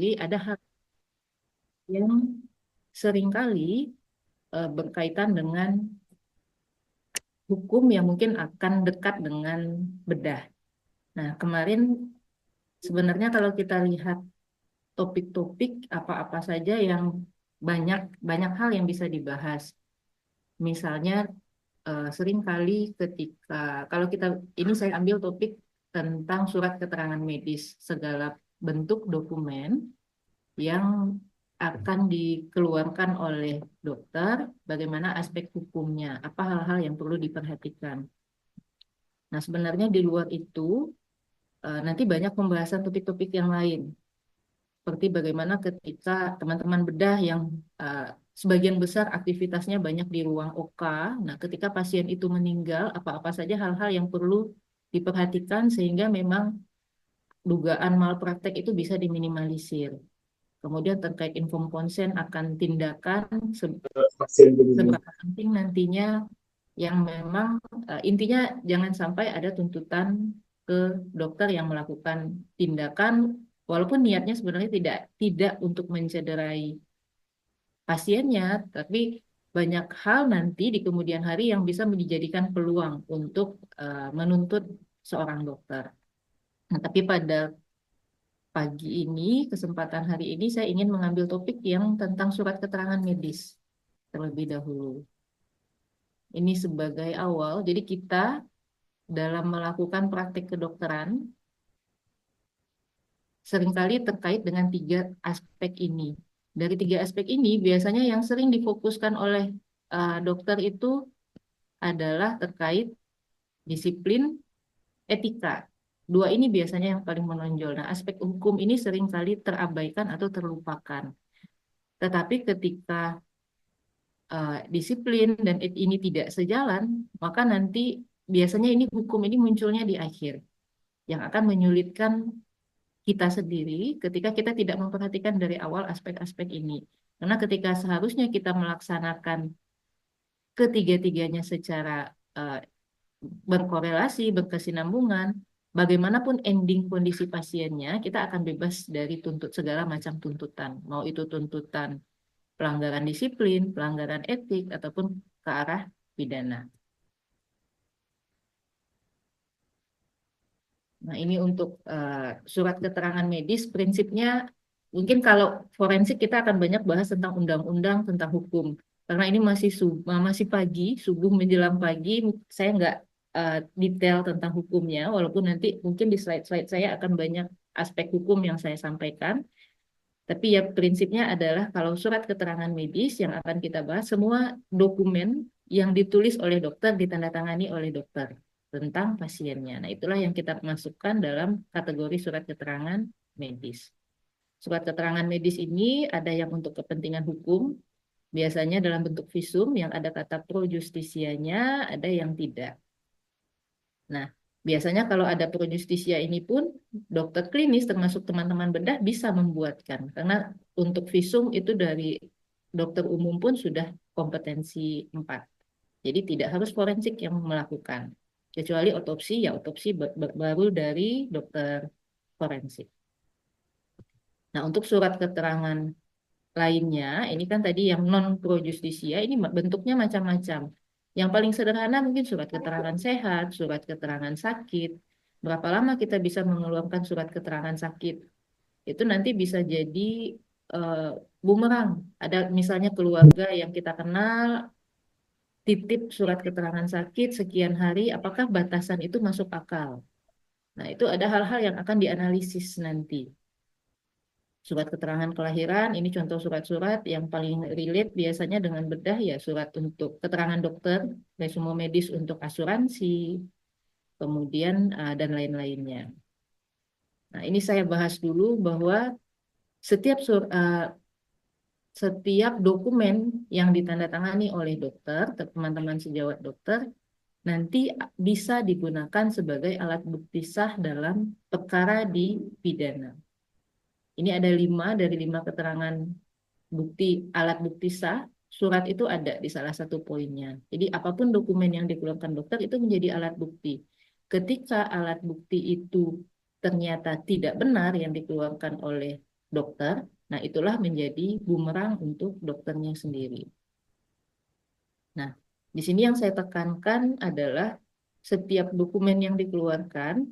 sendiri ada hal yang seringkali berkaitan dengan hukum yang mungkin akan dekat dengan bedah. Nah, kemarin sebenarnya kalau kita lihat topik-topik apa-apa saja yang banyak banyak hal yang bisa dibahas. Misalnya seringkali ketika kalau kita ini saya ambil topik tentang surat keterangan medis segala bentuk dokumen yang akan dikeluarkan oleh dokter, bagaimana aspek hukumnya, apa hal-hal yang perlu diperhatikan. Nah, sebenarnya di luar itu nanti banyak pembahasan topik-topik yang lain, seperti bagaimana ketika teman-teman bedah yang uh, sebagian besar aktivitasnya banyak di ruang OK. Nah, ketika pasien itu meninggal, apa-apa saja hal-hal yang perlu diperhatikan sehingga memang dugaan malpraktek itu bisa diminimalisir. Kemudian terkait inform consent akan tindakan Vaksin begini. seberapa penting nantinya yang memang intinya jangan sampai ada tuntutan ke dokter yang melakukan tindakan walaupun niatnya sebenarnya tidak untuk mencederai pasiennya, tapi banyak hal nanti di kemudian hari yang bisa dijadikan peluang untuk menuntut seorang dokter. Nah, tapi pada pagi ini, kesempatan hari ini saya ingin mengambil topik yang tentang surat keterangan medis terlebih dahulu. Ini sebagai awal, jadi kita dalam melakukan praktik kedokteran seringkali terkait dengan tiga aspek ini. Dari tiga aspek ini, biasanya yang sering difokuskan oleh dokter itu adalah terkait disiplin, etika. Dua ini biasanya yang paling menonjol. Nah, aspek hukum ini seringkali terabaikan atau terlupakan. Tetapi ketika disiplin dan ini tidak sejalan, maka nanti biasanya ini hukum ini munculnya di akhir, yang akan menyulitkan kita sendiri ketika kita tidak memperhatikan dari awal aspek-aspek ini. Karena ketika seharusnya kita melaksanakan ketiga-tiganya secara eh, berkorelasi, berkesinambungan, bagaimanapun ending kondisi pasiennya, kita akan bebas dari segala macam tuntutan. Mau itu tuntutan pelanggaran disiplin, pelanggaran etik, ataupun ke arah pidana. Nah, ini untuk surat keterangan medis, prinsipnya mungkin kalau forensik kita akan banyak bahas tentang undang-undang, tentang hukum. Karena ini masih pagi, subuh menjelang pagi, saya nggak detail tentang hukumnya, walaupun nanti mungkin di slide-slide saya akan banyak aspek hukum yang saya sampaikan. Tapi ya prinsipnya adalah kalau surat keterangan medis yang akan kita bahas, semua dokumen yang ditulis oleh dokter, ditandatangani oleh dokter tentang pasiennya. Nah, itulah yang kita masukkan dalam kategori surat keterangan medis. Surat keterangan medis ini ada yang untuk kepentingan hukum, biasanya dalam bentuk visum yang ada kata pro justisianya, ada yang tidak. Nah, biasanya kalau ada pro justisia ini pun dokter klinis termasuk teman-teman bedah bisa membuatkan. Karena untuk visum itu dari dokter umum pun sudah kompetensi 4. Jadi tidak harus forensik yang melakukan. Kecuali otopsi, ya otopsi baru dari dokter forensik. Nah, untuk surat keterangan lainnya, ini kan tadi yang non pro justisia, ini bentuknya macam-macam. Yang paling sederhana mungkin surat keterangan sehat, surat keterangan sakit. Berapa lama kita bisa mengeluarkan surat keterangan sakit? Itu nanti bisa jadi eh, bumerang. Ada misalnya keluarga yang kita kenal titip surat keterangan sakit sekian hari, apakah batasan itu masuk akal? Nah, itu ada hal-hal yang akan dianalisis nanti. Surat keterangan kelahiran, ini contoh surat-surat yang paling relate biasanya dengan bedah ya surat untuk keterangan dokter, resume medis untuk asuransi, kemudian dan lain-lainnya. Nah, ini saya bahas dulu bahwa setiap setiap dokumen yang ditandatangani oleh dokter, teman-teman sejawat dokter, nanti bisa digunakan sebagai alat bukti sah dalam perkara di pidana. Ini ada 5 dari 5 keterangan bukti alat bukti sah, surat itu ada di salah satu poinnya. Jadi apapun dokumen yang dikeluarkan dokter itu menjadi alat bukti. Ketika alat bukti itu ternyata tidak benar yang dikeluarkan oleh dokter, nah itulah menjadi bumerang untuk dokternya sendiri. Nah, di sini yang saya tekankan adalah setiap dokumen yang dikeluarkan,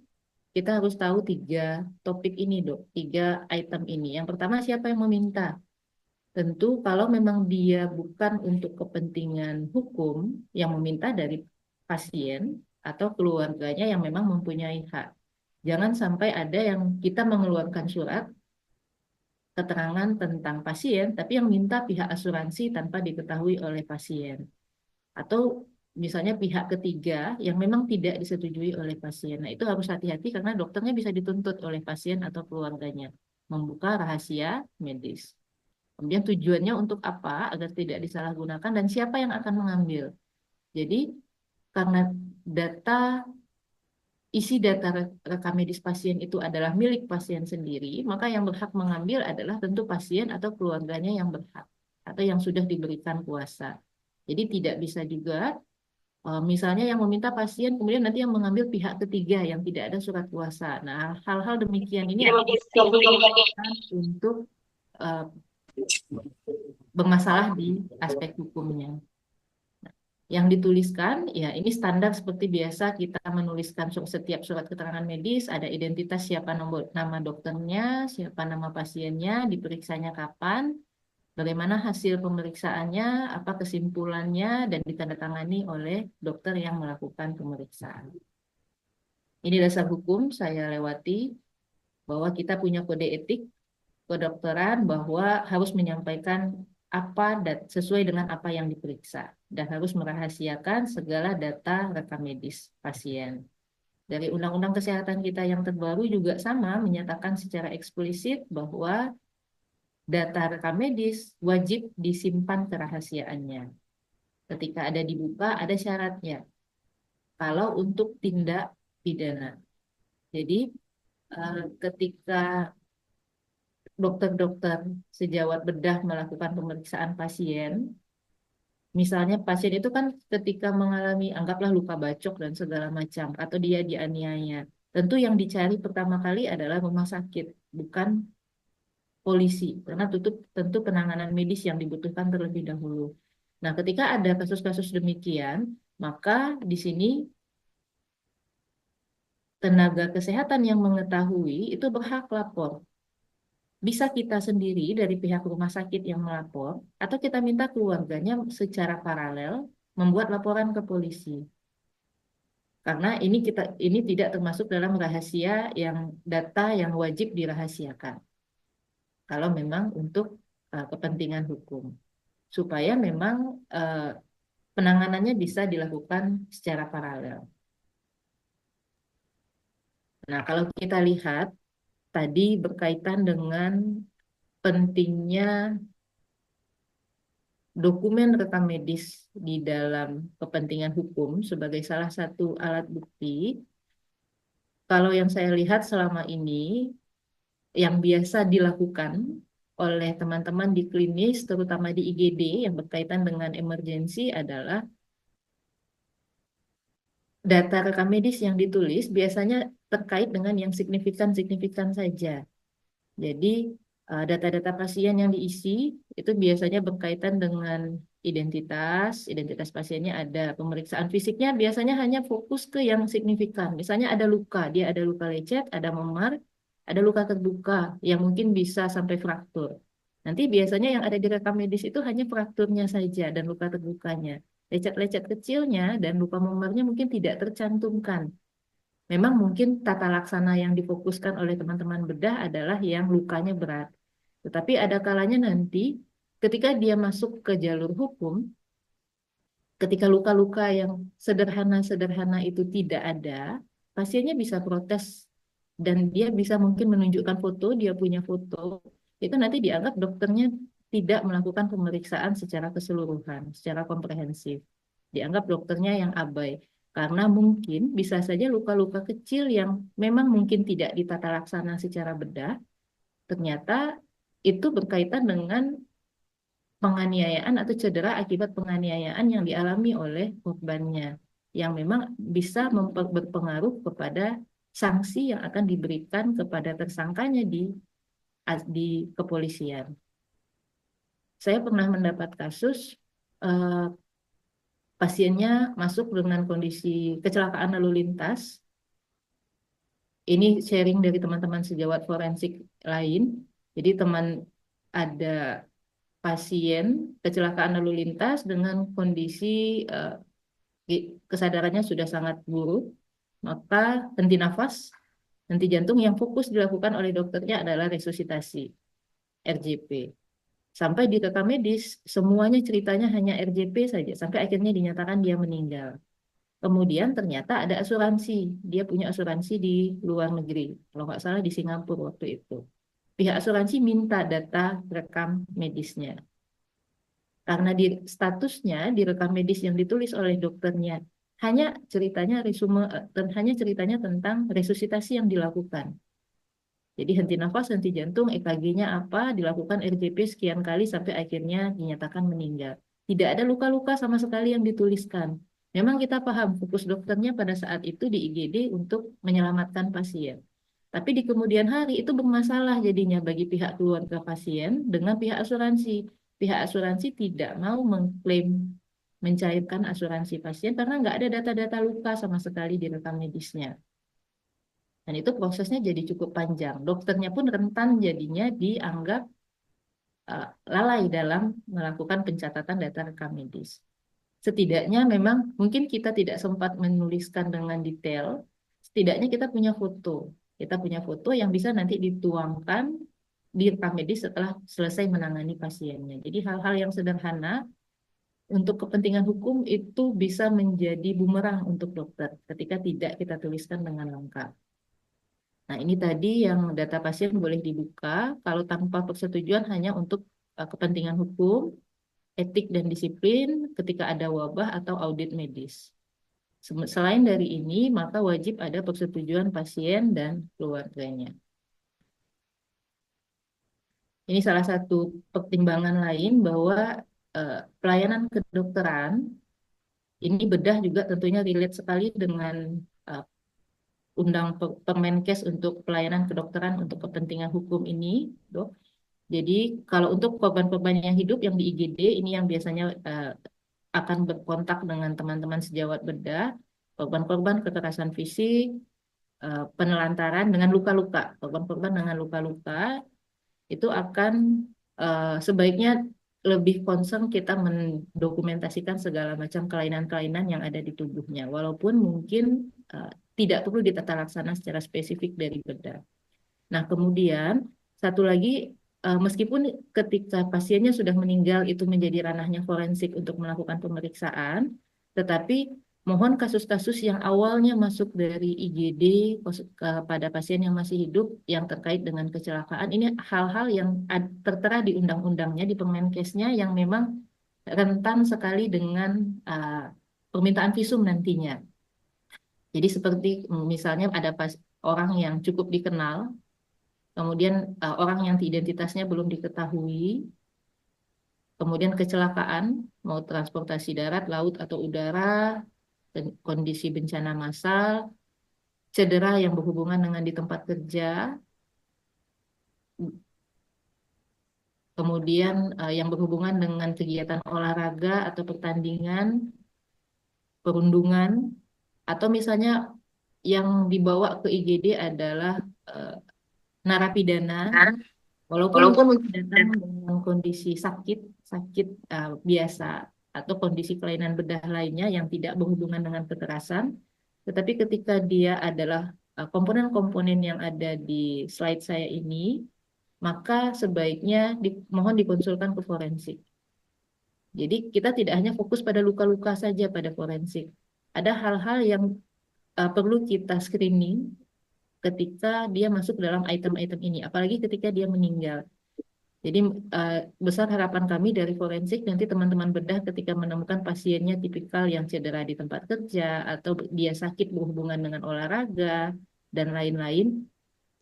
kita harus tahu tiga topik ini, Dok, tiga item ini. Yang pertama, siapa yang meminta? Tentu kalau memang dia bukan untuk kepentingan hukum, yang meminta dari pasien atau keluarganya yang memang mempunyai hak. Jangan sampai ada yang kita mengeluarkan surat keterangan tentang pasien, tapi yang minta pihak asuransi tanpa diketahui oleh pasien. Atau misalnya pihak ketiga yang memang tidak disetujui oleh pasien. Nah, itu harus hati-hati karena dokternya bisa dituntut oleh pasien atau keluarganya membuka rahasia medis. Kemudian tujuannya untuk apa agar tidak disalahgunakan dan siapa yang akan mengambil. Jadi karena data isi data rekam medis pasien itu adalah milik pasien sendiri, maka yang berhak mengambil adalah tentu pasien atau keluarganya yang berhak atau yang sudah diberikan kuasa. Jadi tidak bisa juga misalnya yang meminta pasien kemudian nanti yang mengambil pihak ketiga yang tidak ada surat kuasa. Nah, hal-hal demikian ini akan untuk eh, bermasalah di aspek hukumnya. Yang dituliskan, ya ini standar seperti biasa kita menuliskan setiap surat keterangan medis, ada identitas siapa nama dokternya, siapa nama pasiennya, diperiksanya kapan, bagaimana hasil pemeriksaannya, apa kesimpulannya, dan ditandatangani oleh dokter yang melakukan pemeriksaan. Ini dasar hukum saya lewati bahwa kita punya kode etik kedokteran bahwa harus menyampaikan apa dan sesuai dengan apa yang diperiksa dan harus merahasiakan segala data rekam medis pasien. Dari Undang-Undang Kesehatan kita yang terbaru juga sama menyatakan secara eksplisit bahwa data rekam medis wajib disimpan kerahasiaannya. Ketika ada dibuka, ada syaratnya. Kalau untuk tindak pidana. Jadi, ketika dokter-dokter sejawat bedah melakukan pemeriksaan pasien, misalnya pasien itu kan ketika mengalami, anggaplah luka bacok dan segala macam, atau dia dianiaya. Tentu yang dicari pertama kali adalah rumah sakit, bukan polisi, karena tentu penanganan medis yang dibutuhkan terlebih dahulu. Nah, ketika ada kasus-kasus demikian, maka di sini tenaga kesehatan yang mengetahui itu berhak lapor. Bisa kita sendiri dari pihak rumah sakit yang melapor, atau kita minta keluarganya secara paralel membuat laporan ke polisi. Karena ini tidak termasuk dalam rahasia yang data yang wajib dirahasiakan. Kalau memang untuk kepentingan hukum, supaya memang uh, penanganannya bisa dilakukan secara paralel. Nah, kalau kita lihat tadi berkaitan dengan pentingnya dokumen rekam medis di dalam kepentingan hukum sebagai salah satu alat bukti. Kalau yang saya lihat selama ini, yang biasa dilakukan oleh teman-teman di klinis, terutama di IGD yang berkaitan dengan emergensi adalah data rekam medis yang ditulis biasanya terkait dengan yang signifikan-signifikan saja. Jadi data-data pasien yang diisi itu biasanya berkaitan dengan identitas pasiennya ada, pemeriksaan fisiknya biasanya hanya fokus ke yang signifikan. Misalnya ada luka, dia ada luka lecet, ada memar, ada luka terbuka yang mungkin bisa sampai fraktur. Nanti biasanya yang ada di rekam medis itu hanya frakturnya saja dan luka terbukanya. Lecet-lecet kecilnya dan luka memarnya mungkin tidak tercantumkan. Memang mungkin tata laksana yang difokuskan oleh teman-teman bedah adalah yang lukanya berat. Tetapi ada kalanya nanti ketika dia masuk ke jalur hukum, ketika luka-luka yang sederhana-sederhana itu tidak ada, pasiennya bisa protes dan dia bisa mungkin menunjukkan foto, dia punya foto, itu nanti dianggap dokternya tidak melakukan pemeriksaan secara keseluruhan, secara komprehensif. Dianggap dokternya yang abai. Karena mungkin bisa saja luka-luka kecil yang memang mungkin tidak ditata laksana secara bedah, ternyata itu berkaitan dengan penganiayaan atau cedera akibat penganiayaan yang dialami oleh korbannya, yang memang bisa berpengaruh kepada sanksi yang akan diberikan kepada tersangkanya di di kepolisian. Saya pernah mendapat kasus eh, pasiennya masuk dengan kondisi kecelakaan lalu lintas. Ini sharing dari teman-teman sejawat forensik lain. Jadi ada pasien kecelakaan lalu lintas dengan kondisi eh, kesadarannya sudah sangat buruk, maka henti nafas, henti jantung yang fokus dilakukan oleh dokternya adalah resusitasi, RJP. Sampai di rekam medis, semuanya ceritanya hanya RJP saja, sampai akhirnya dinyatakan dia meninggal. Kemudian ternyata ada asuransi, dia punya asuransi di luar negeri, kalau nggak salah di Singapura waktu itu. Pihak asuransi minta data rekam medisnya. Karena di statusnya di rekam medis yang ditulis oleh dokternya hanya ceritanya resume hanya ceritanya tentang resusitasi yang dilakukan. Jadi henti nafas, henti jantung, EKG-nya apa, dilakukan RJP sekian kali sampai akhirnya dinyatakan meninggal. Tidak ada luka-luka sama sekali yang dituliskan. Memang kita paham fokus dokternya pada saat itu di IGD untuk menyelamatkan pasien. Tapi di kemudian hari itu bermasalah jadinya bagi pihak keluarga pasien dengan pihak asuransi. Pihak asuransi tidak mau mengklaim mencairkan asuransi pasien karena nggak ada data-data luka sama sekali di rekam medisnya. Dan itu prosesnya jadi cukup panjang. Dokternya pun rentan jadinya dianggap lalai dalam melakukan pencatatan data rekam medis. Setidaknya memang mungkin kita tidak sempat menuliskan dengan detail, setidaknya kita punya foto. Kita punya foto yang bisa nanti dituangkan di rekam medis setelah selesai menangani pasiennya. Jadi hal-hal yang sederhana untuk kepentingan hukum itu bisa menjadi bumerang untuk dokter ketika tidak kita tuliskan dengan lengkap. Nah, ini tadi yang data pasien boleh dibuka kalau tanpa persetujuan hanya untuk kepentingan hukum, etik dan disiplin ketika ada wabah atau audit medis. Selain dari ini, maka wajib ada persetujuan pasien dan keluarganya. Ini salah satu pertimbangan lain bahwa pelayanan kedokteran ini bedah juga tentunya relate sekali dengan eh, Permenkes untuk pelayanan kedokteran untuk kepentingan hukum ini, dok. Jadi kalau untuk korban-korban yang hidup yang di IGD ini yang biasanya akan berkontak dengan teman-teman sejawat bedah, korban-korban kekerasan fisik, penelantaran dengan luka-luka, korban-korban dengan luka-luka itu akan sebaiknya lebih concern kita mendokumentasikan segala macam kelainan-kelainan yang ada di tubuhnya, walaupun mungkin tidak perlu ditata laksana secara spesifik dari bedah. Nah, kemudian satu lagi, meskipun ketika pasiennya sudah meninggal itu menjadi ranahnya forensik untuk melakukan pemeriksaan, tetapi mohon kasus-kasus yang awalnya masuk dari IGD kepada pasien yang masih hidup yang terkait dengan kecelakaan, ini hal-hal yang tertera di undang-undangnya, di Permenkesnya yang memang rentan sekali dengan permintaan visum nantinya. Jadi seperti misalnya ada orang yang cukup dikenal, kemudian orang yang identitasnya belum diketahui, kemudian kecelakaan, mau transportasi darat, laut, atau udara, kondisi bencana massal, cedera yang berhubungan dengan di tempat kerja, kemudian yang berhubungan dengan kegiatan olahraga atau pertandingan, perundungan, atau misalnya yang dibawa ke IGD adalah eh, narapidana. Walaupun Walaupun mungkin mungkin datang dengan kondisi sakit, sakit biasa atau kondisi kelainan bedah lainnya yang tidak berhubungan dengan kekerasan, tetapi ketika dia adalah komponen-komponen yang ada di slide saya ini, maka sebaiknya mohon dikonsulkan ke forensik. Jadi kita tidak hanya fokus pada luka-luka saja pada forensik. Ada hal-hal yang perlu kita screening ketika dia masuk dalam item-item ini, apalagi ketika dia meninggal. Jadi besar harapan kami dari forensik nanti teman-teman bedah ketika menemukan pasiennya tipikal yang cedera di tempat kerja atau dia sakit berhubungan dengan olahraga dan lain-lain,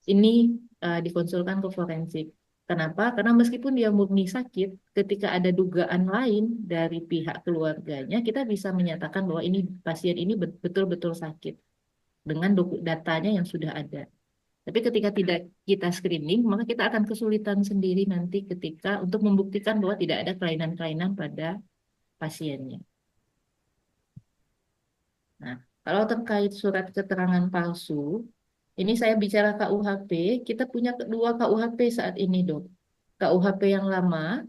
ini dikonsulkan ke forensik. Kenapa? Karena meskipun dia murni sakit, ketika ada dugaan lain dari pihak keluarganya, kita bisa menyatakan bahwa ini pasien ini betul-betul sakit dengan datanya yang sudah ada. Tapi ketika tidak kita screening, maka kita akan kesulitan sendiri nanti ketika untuk membuktikan bahwa tidak ada kelainan-kelainan pada pasiennya. Nah, kalau terkait surat keterangan palsu, ini saya bicara KUHP, kita punya dua KUHP saat ini, Dok. KUHP yang lama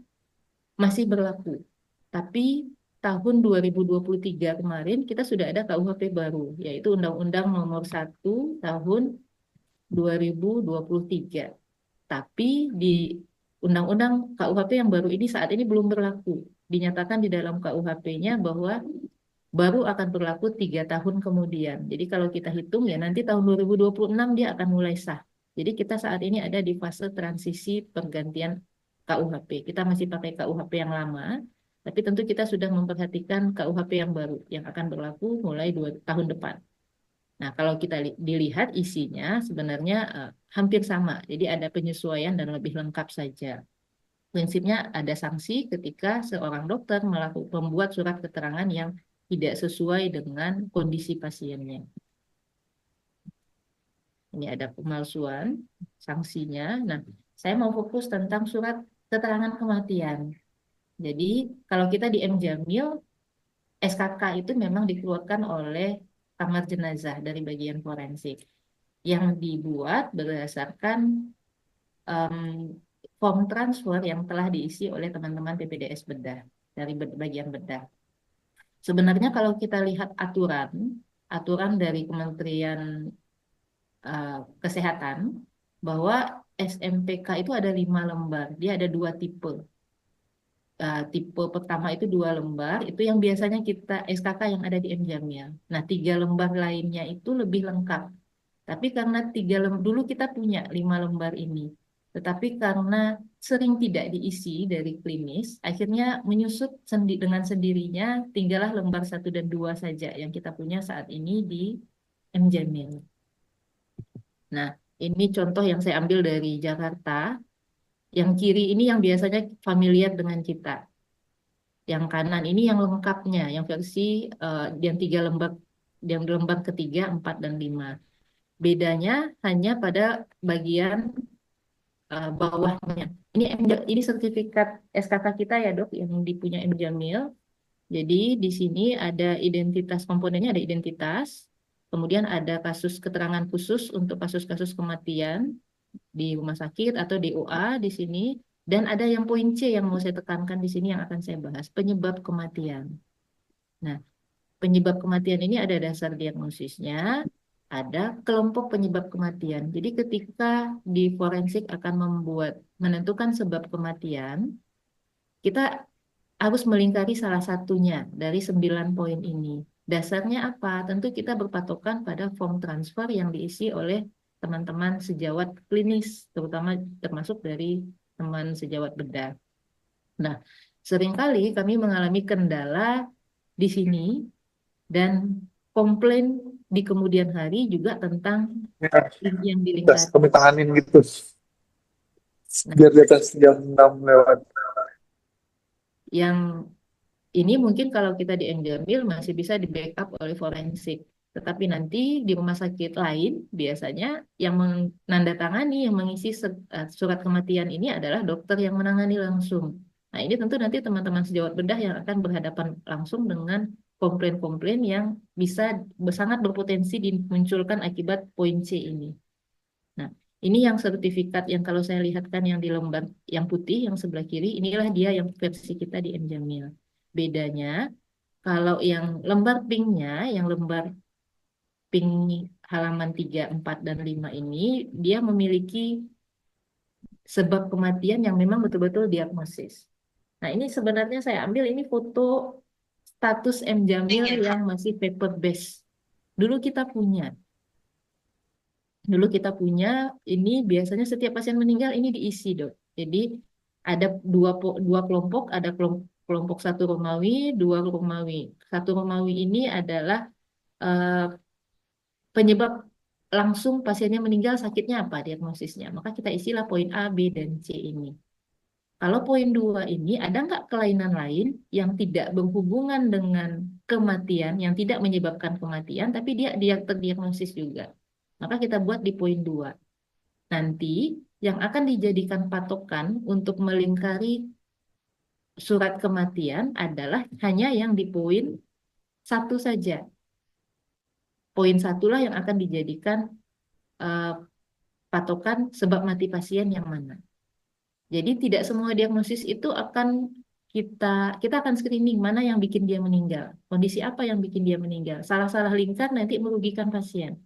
masih berlaku. Tapi tahun 2023 kemarin kita sudah ada KUHP baru, yaitu Undang-Undang Nomor 1 Tahun 2023. Tapi di Undang-Undang KUHP yang baru ini saat ini belum berlaku. Dinyatakan di dalam KUHP-nya bahwa baru akan berlaku 3 tahun kemudian. Jadi kalau kita hitung ya nanti tahun 2026 dia akan mulai sah. Jadi kita saat ini ada di fase transisi pergantian KUHP. Kita masih pakai KUHP yang lama, tapi tentu kita sudah memperhatikan KUHP yang baru yang akan berlaku mulai 2 tahun depan. Nah, kalau kita dilihat isinya sebenarnya hampir sama. Jadi ada penyesuaian dan lebih lengkap saja. Prinsipnya ada sanksi ketika seorang dokter membuat surat keterangan yang tidak sesuai dengan kondisi pasiennya. Ini ada pemalsuan, sanksinya. Nah, saya mau fokus tentang surat keterangan kematian. Jadi, kalau kita di M. Jamil, SKK itu memang dikeluarkan oleh kamar jenazah dari bagian forensik yang dibuat berdasarkan em, form transfer yang telah diisi oleh teman-teman PPDS Bedah dari bagian bedah. Sebenarnya kalau kita lihat aturan dari Kementerian Kesehatan bahwa SMPK itu ada 5 lembar, dia ada 2 tipe. Tipe pertama itu 2 lembar, itu yang biasanya kita SKK yang ada di M. Jamil. Nah, 3 lembar lainnya itu lebih lengkap. Tapi karena 3 lembar dulu kita punya 5 lembar ini, tetapi karena sering tidak diisi dari klinis, akhirnya menyusut dengan sendirinya, tinggallah lembar 1 dan 2 saja yang kita punya saat ini di M. Jamil. Nah, ini contoh yang saya ambil dari Jakarta. Yang kiri ini yang biasanya familiar dengan kita. Yang kanan ini yang lengkapnya, yang versi yang 3 lembar, yang lembar ketiga, 4, dan 5. Bedanya hanya pada bagian bawahnya. Ini sertifikat SKK kita ya dok, yang dipunya M. Jamil. Jadi di sini ada identitas komponennya, ada identitas, kemudian ada kasus keterangan khusus untuk kasus-kasus kematian di rumah sakit atau di OA di sini, dan ada yang poin C yang mau saya tekankan di sini yang akan saya bahas, penyebab kematian. Nah, penyebab kematian ini ada dasar diagnosisnya, ada kelompok penyebab kematian. Jadi ketika di forensik akan menentukan sebab kematian, kita harus melingkari salah satunya dari 9 poin ini. Dasarnya apa? Tentu kita berpatokan pada form transfer yang diisi oleh teman-teman sejawat klinis, terutama termasuk dari teman sejawat bedah. Nah, seringkali kami mengalami kendala di sini dan komplain di kemudian hari juga tentang yang Tes dilingkari. kami tanganin gitu Nah, biar di atas jam 6 lewat. yang ini mungkin kalau kita di Jamil masih bisa di backup oleh forensik. Tetapi nanti di rumah sakit lain biasanya yang menandatangani, yang mengisi surat kematian ini adalah dokter yang menangani langsung. Nah ini tentu nanti teman-teman sejawat bedah yang akan berhadapan langsung dengan komplain-komplain yang bisa sangat berpotensi dimunculkan akibat poin C ini. Nah, ini yang sertifikat yang kalau saya lihatkan yang di lembar yang putih yang sebelah kiri, inilah dia yang versi kita di M. Jamil. Bedanya, kalau yang lembar pinknya, yang lembar pink halaman 3, 4, dan 5 ini, dia memiliki sebab kematian yang memang betul-betul diagnosis. Nah, ini sebenarnya saya ambil ini foto status M. Jamil yang masih paper based. Dulu kita punya. Dulu kita punya, ini biasanya setiap pasien meninggal ini diisi dok. Jadi ada dua kelompok, ada kelompok 1 Romawi, 2 Romawi. 1 Romawi ini adalah eh, penyebab langsung pasiennya meninggal sakitnya apa diagnosisnya. Maka kita isilah poin A, B, dan C ini. Kalau poin 2 ini ada nggak kelainan lain yang tidak berhubungan dengan kematian, yang tidak menyebabkan kematian, tapi dia terdiagnosis juga. Maka kita buat di poin 2. Nanti yang akan dijadikan patokan untuk melingkari surat kematian adalah hanya yang di poin satu saja. Poin satulah yang akan dijadikan eh, patokan sebab mati pasien yang mana. Jadi tidak semua diagnosis itu akan kita kita akan screening mana yang bikin dia meninggal, kondisi apa yang bikin dia meninggal. Salah-salah lingkar nanti merugikan pasien.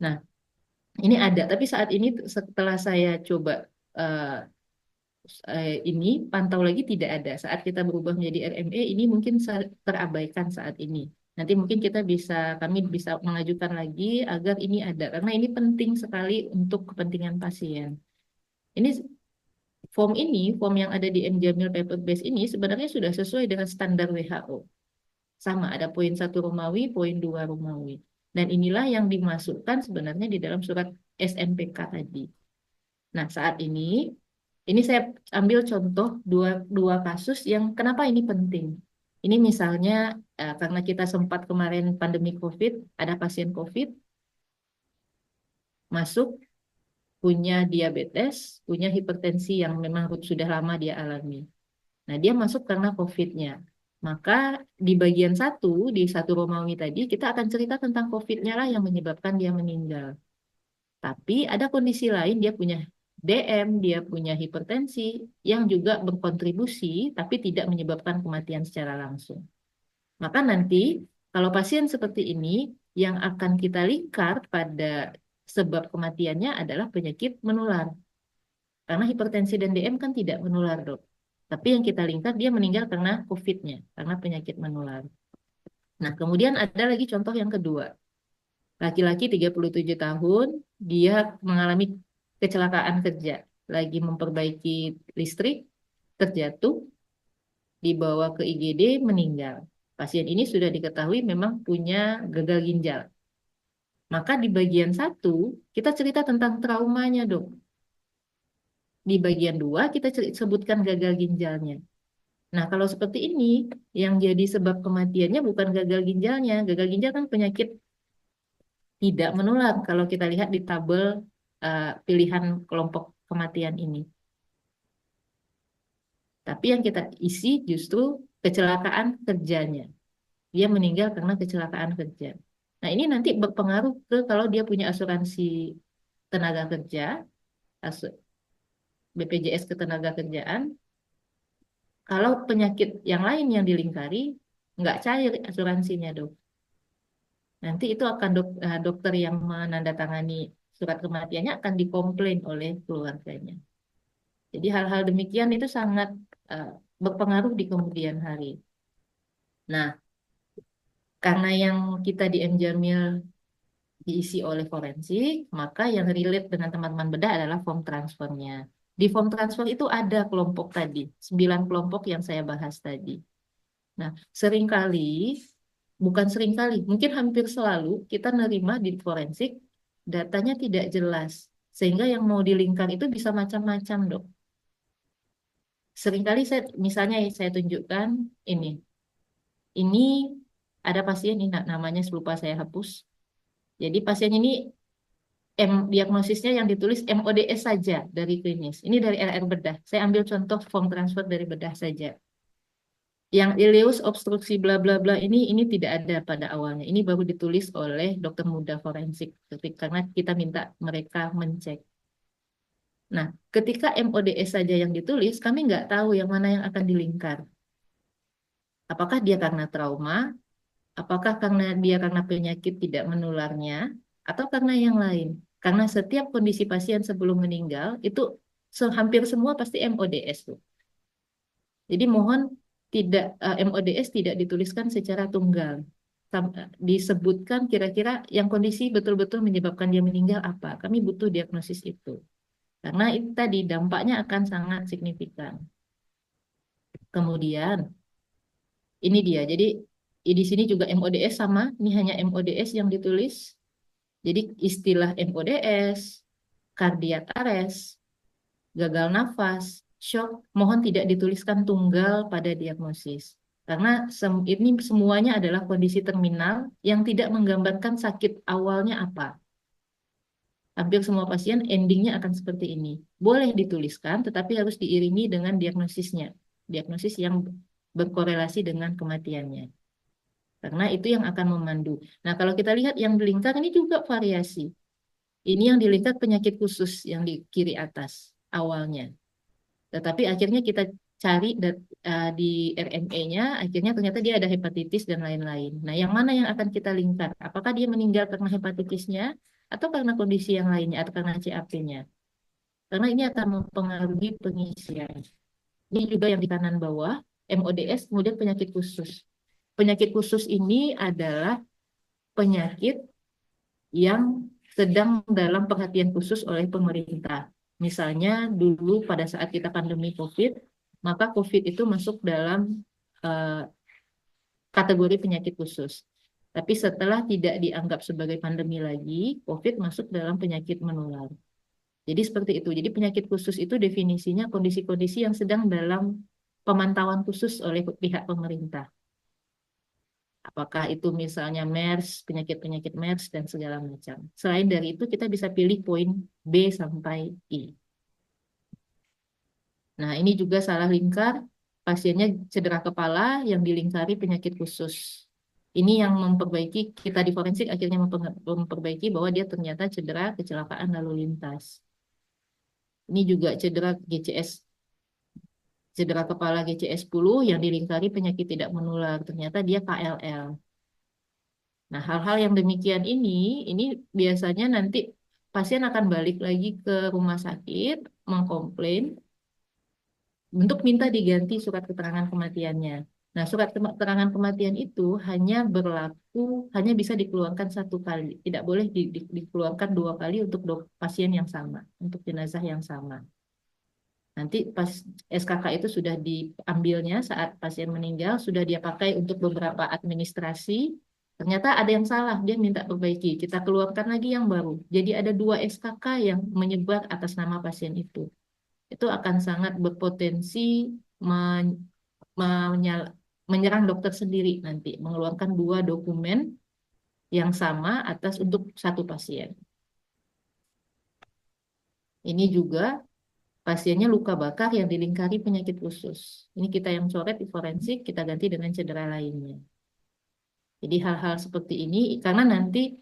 Nah, ini ada, tapi saat ini setelah saya coba eh, ini pantau lagi tidak ada. Saat kita berubah menjadi RME ini mungkin terabaikan saat ini. Nanti mungkin kami bisa mengajukan lagi agar ini ada karena ini penting sekali untuk kepentingan pasien. Ini form yang ada di M-Jamil paper base ini sebenarnya sudah sesuai dengan standar WHO. Sama, ada poin 1 Romawi, poin 2 Romawi. Dan inilah yang dimasukkan sebenarnya di dalam surat SNPK tadi. Nah, saat ini saya ambil contoh dua kasus yang kenapa ini penting. Ini misalnya karena kita sempat kemarin pandemi COVID, ada pasien COVID masuk punya diabetes, punya hipertensi yang memang sudah lama dia alami. Nah, dia masuk karena COVID-nya. Maka di bagian satu, di satu Romawi tadi, kita akan cerita tentang COVID-nya lah yang menyebabkan dia meninggal. Tapi ada kondisi lain, dia punya DM, dia punya hipertensi, yang juga berkontribusi, tapi tidak menyebabkan kematian secara langsung. Maka nanti, kalau pasien seperti ini, yang akan kita lingkar pada sebab kematiannya adalah penyakit menular. Karena hipertensi dan DM kan tidak menular, dok. Tapi yang kita lingkar dia meninggal karena COVID-nya, karena penyakit menular. Nah, kemudian ada lagi contoh yang kedua. Laki-laki 37 tahun, dia mengalami kecelakaan kerja. Lagi memperbaiki listrik, terjatuh, dibawa ke IGD, meninggal. Pasien ini sudah diketahui memang punya gagal ginjal. Maka di bagian satu, kita cerita tentang traumanya, dok. Di bagian dua, kita sebutkan gagal ginjalnya. Nah, kalau seperti ini, yang jadi sebab kematiannya bukan gagal ginjalnya. Gagal ginjal kan penyakit tidak menular kalau kita lihat di tabel pilihan kelompok kematian ini. Tapi yang kita isi justru kecelakaan kerjanya. Dia meninggal karena kecelakaan kerja. Nah, ini nanti berpengaruh ke kalau dia punya asuransi tenaga kerja, BPJS Ketenagakerjaan. Kalau penyakit yang lain yang dilingkari, nggak cair asuransinya, dok. Nanti itu akan dokter yang menandatangani surat kematiannya akan dikomplain oleh keluarganya. Jadi hal-hal demikian itu sangat eh, berpengaruh di kemudian hari. Nah, karena yang kita di M Jamil diisi oleh forensik, maka yang relate dengan teman-teman bedah adalah form transfernya. Di form transfer itu ada kelompok tadi, 9 kelompok yang saya bahas tadi. Nah, seringkali, bukan seringkali, mungkin hampir selalu kita nerima di forensik, datanya tidak jelas. Sehingga yang mau dilingkar itu bisa macam-macam, dok. Seringkali misalnya saya tunjukkan ini. Ini ada pasien ini namanya lupa saya hapus. Jadi pasien ini diagnosisnya yang ditulis MODS saja dari klinis. Ini dari RR bedah. Saya ambil contoh form transfer dari bedah saja. Yang ileus obstruksi bla bla bla ini tidak ada pada awalnya. Ini baru ditulis oleh dokter muda forensik karena kita minta mereka mencek. Nah, ketika MODS saja yang ditulis, kami nggak tahu yang mana yang akan dilingkar. Apakah dia karena trauma, apakah karena penyakit tidak menularnya, atau karena yang lain? Karena setiap kondisi pasien sebelum meninggal itu hampir semua pasti MODS tuh. Jadi mohon tidak MODS tidak dituliskan secara tunggal. Disebutkan kira-kira yang kondisi betul-betul menyebabkan dia meninggal apa. Kami butuh diagnosis itu. Karena itu tadi dampaknya akan sangat signifikan. Kemudian ini dia. Jadi di sini juga MODS sama. Ini hanya MODS yang ditulis. Jadi istilah MODS, cardiac arrest, gagal nafas, shock, mohon tidak dituliskan tunggal pada diagnosis. Karena ini semuanya adalah kondisi terminal yang tidak menggambarkan sakit awalnya apa. hampir semua pasien endingnya akan seperti ini. Boleh dituliskan, tetapi harus diiringi dengan diagnosisnya. Diagnosis yang berkorelasi dengan kematiannya. Karena itu yang akan memandu. Nah, kalau kita lihat yang di lingkar ini juga variasi. Ini yang di lingkar penyakit khusus yang di kiri atas awalnya. Tetapi akhirnya kita cari di RME-nya, akhirnya ternyata dia ada hepatitis dan lain-lain. Nah, yang mana yang akan kita lingkar? Apakah dia meninggal karena hepatitisnya, atau karena kondisi yang lainnya, atau karena CAP-nya? Karena ini akan mempengaruhi pengisian. Ini juga yang di kanan bawah, MODS, kemudian penyakit khusus. Penyakit khusus ini adalah penyakit yang sedang dalam perhatian khusus oleh pemerintah. Misalnya dulu pada saat kita pandemi COVID, maka COVID itu masuk dalam eh, kategori penyakit khusus. Tapi setelah tidak dianggap sebagai pandemi lagi, COVID masuk dalam penyakit menular. Jadi seperti itu. Jadi penyakit khusus itu definisinya kondisi-kondisi yang sedang dalam pemantauan khusus oleh pihak pemerintah. Apakah itu misalnya MERS, penyakit-penyakit MERS, dan segala macam. Selain dari itu, kita bisa pilih poin B sampai I. Nah, ini juga salah lingkar. Pasiennya cedera kepala yang dilingkari penyakit khusus. Ini yang memperbaiki, kita di forensik akhirnya memperbaiki bahwa dia ternyata cedera kecelakaan lalu lintas. Ini juga cedera GCS, cedera kepala GCS 10 yang dilingkari penyakit tidak menular. Ternyata dia KLL. Nah, hal-hal yang demikian ini biasanya nanti pasien akan balik lagi ke rumah sakit, mengkomplain, untuk minta diganti surat keterangan kematiannya. Nah, surat keterangan kematian itu hanya berlaku, hanya bisa dikeluarkan satu kali. Tidak boleh dikeluarkan dua kali untuk pasien yang sama, untuk jenazah yang sama. Nanti pas SKK itu sudah diambilnya saat pasien meninggal, sudah dia pakai untuk beberapa administrasi. Ternyata ada yang salah, dia minta perbaiki. Kita keluarkan lagi yang baru. Jadi ada dua SKK yang menyebar atas nama pasien itu. Itu akan sangat berpotensi men- menyal- menyerang dokter sendiri nanti, mengeluarkan dua dokumen yang sama atas untuk satu pasien. Ini juga pasiennya luka bakar yang dilingkari penyakit khusus. Ini kita yang coret di forensik, kita ganti dengan cedera lainnya. Jadi hal-hal seperti ini, karena nanti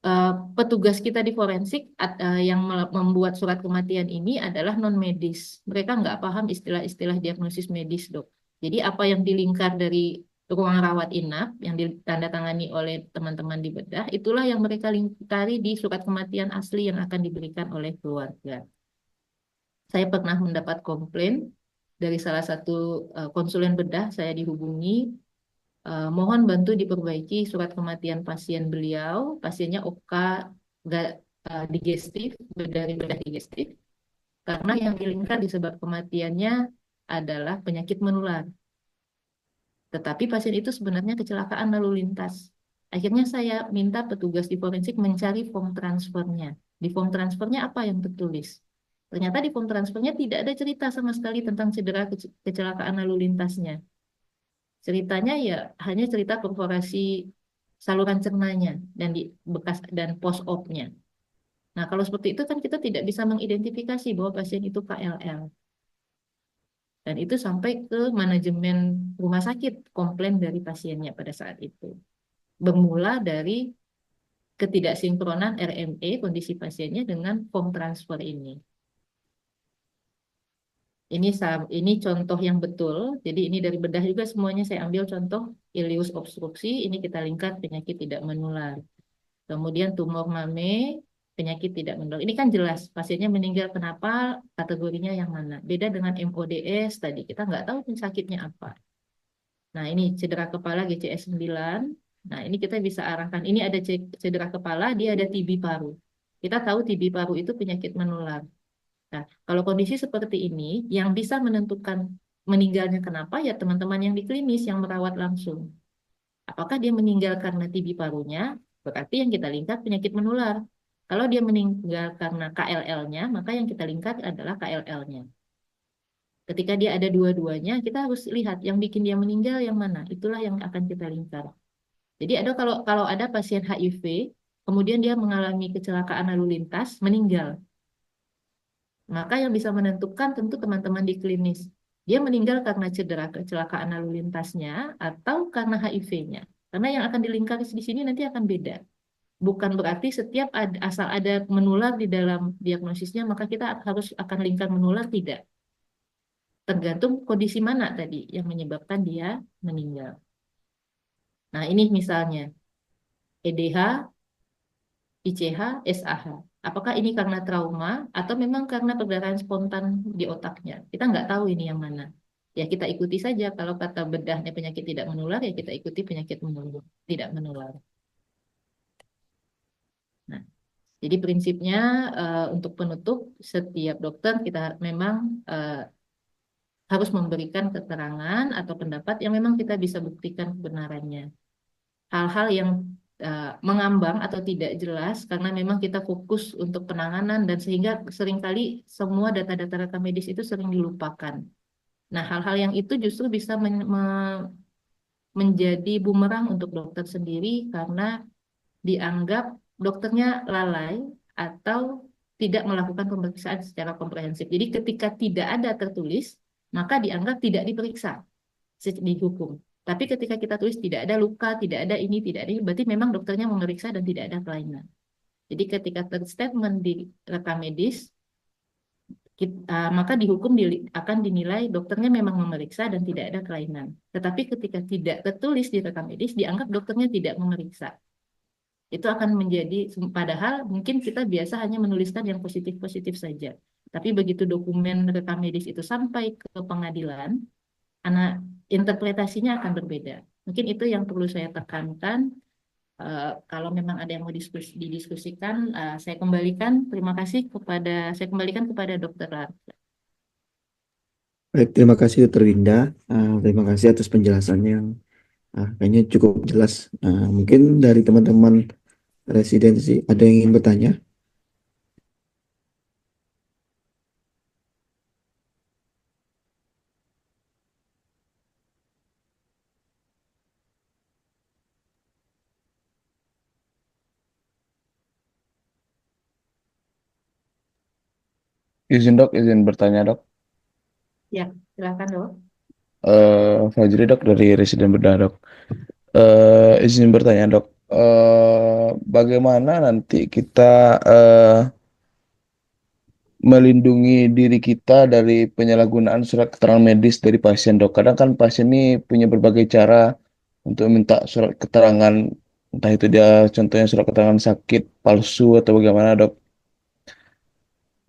eh, petugas kita di forensik yang membuat surat kematian ini adalah non medis. Mereka nggak paham istilah-istilah diagnosis medis, dok. Jadi apa yang dilingkar dari ruang rawat inap yang ditandatangani oleh teman-teman di bedah, itulah yang mereka lingkari di surat kematian asli yang akan diberikan oleh keluarga. Saya pernah mendapat komplain dari salah satu konsulen bedah, saya dihubungi, mohon bantu diperbaiki surat kematian pasien beliau, pasiennya OK digestif, dari bedah digestif, karena yang dilingkar disebab kematiannya adalah penyakit menular. Tetapi pasien itu sebenarnya kecelakaan lalu lintas. Akhirnya saya minta petugas di forensik mencari form transfernya. Di form transfernya apa yang tertulis? Ternyata di form transfernya tidak ada cerita sama sekali tentang cedera kecelakaan lalu lintasnya. Ceritanya ya hanya cerita perforasi saluran cernanya dan di bekas dan post op-nya. Nah, kalau seperti itu kan kita tidak bisa mengidentifikasi bahwa pasien itu KLL. Dan itu sampai ke manajemen rumah sakit komplain dari pasiennya pada saat itu. Bermula dari ketidaksinkronan RME kondisi pasiennya dengan form transfer ini. Ini contoh yang betul. Jadi ini dari bedah juga semuanya saya ambil contoh ileus obstruksi. Ini kita lingkar penyakit tidak menular. Kemudian tumor mame, penyakit tidak menular. Ini kan jelas pasiennya meninggal kenapa, kategorinya yang mana. Beda dengan MODS tadi, kita nggak tahu sakitnya apa. Nah ini cedera kepala GCS 9. Nah ini kita bisa arahkan. Ini ada cedera kepala, dia ada TB paru. Kita tahu TB paru itu penyakit menular. Nah, kalau kondisi seperti ini, yang bisa menentukan meninggalnya kenapa ya teman-teman yang di klinis yang merawat langsung. Apakah dia meninggal karena TB parunya? Berarti yang kita lingkar penyakit menular. Kalau dia meninggal karena KLL-nya, maka yang kita lingkar adalah KLL-nya. Ketika dia ada dua-duanya, kita harus lihat yang bikin dia meninggal yang mana. Itulah yang akan kita lingkar. Jadi ada kalau ada pasien HIV kemudian dia mengalami kecelakaan lalu lintas, meninggal. Maka yang bisa menentukan tentu teman-teman di klinis. Dia meninggal karena cedera kecelakaan lalu lintasnya atau karena HIV-nya. Karena yang akan dilingkari di sini nanti akan beda. Bukan berarti setiap asal ada menular di dalam diagnosisnya, maka kita harus akan lingkar menular, tidak. Tergantung kondisi mana tadi yang menyebabkan dia meninggal. Nah, ini misalnya EDH, ICH, SAH. Apakah ini karena trauma atau memang karena perdarahan spontan di otaknya? Kita nggak tahu ini yang mana. Ya kita ikuti saja. Kalau kata bedahnya penyakit tidak menular, ya kita ikuti penyakit menular, tidak menular. Nah, jadi prinsipnya untuk penutup setiap dokter kita memang eh, harus memberikan keterangan atau pendapat yang memang kita bisa buktikan kebenarannya. Hal-hal yang mengambang atau tidak jelas karena memang kita fokus untuk penanganan dan sehingga seringkali semua data-data rekam medis itu sering dilupakan. Nah, hal-hal yang itu justru bisa menjadi bumerang untuk dokter sendiri karena dianggap dokternya lalai atau tidak melakukan pemeriksaan secara komprehensif. Jadi ketika tidak ada tertulis, maka dianggap tidak diperiksa di hukum. Tapi ketika kita tulis tidak ada luka, tidak ada ini, tidak ada ini, berarti memang dokternya memeriksa dan tidak ada kelainan. Jadi ketika terstatement di rekam medis, maka di hukum akan dinilai dokternya memang memeriksa dan tidak ada kelainan. Tetapi ketika tidak tertulis di rekam medis, dianggap dokternya tidak memeriksa. Itu akan menjadi, padahal mungkin kita biasa hanya menuliskan yang positif-positif saja. Tapi begitu dokumen rekam medis itu sampai ke pengadilan, anak interpretasinya akan berbeda. Mungkin itu yang perlu saya tekankan. Kalau memang ada yang mau didiskusikan, saya kembalikan. Terima kasih saya kembalikan kepada Dokter Lar. Baik, terima kasih Dr. Winda. Terima kasih atas penjelasannya yang kayaknya cukup jelas. Mungkin dari teman-teman residensi ada yang ingin bertanya? Izin dok, izin bertanya dok. Ya, silakan dok. Fajri dok dari Residen Bedah dok. Izin bertanya dok. Bagaimana nanti kita melindungi diri kita dari penyalahgunaan surat keterangan medis dari pasien dok? Kadang kan pasien ini punya berbagai cara untuk minta surat keterangan, entah itu dia contohnya surat keterangan sakit palsu atau bagaimana dok.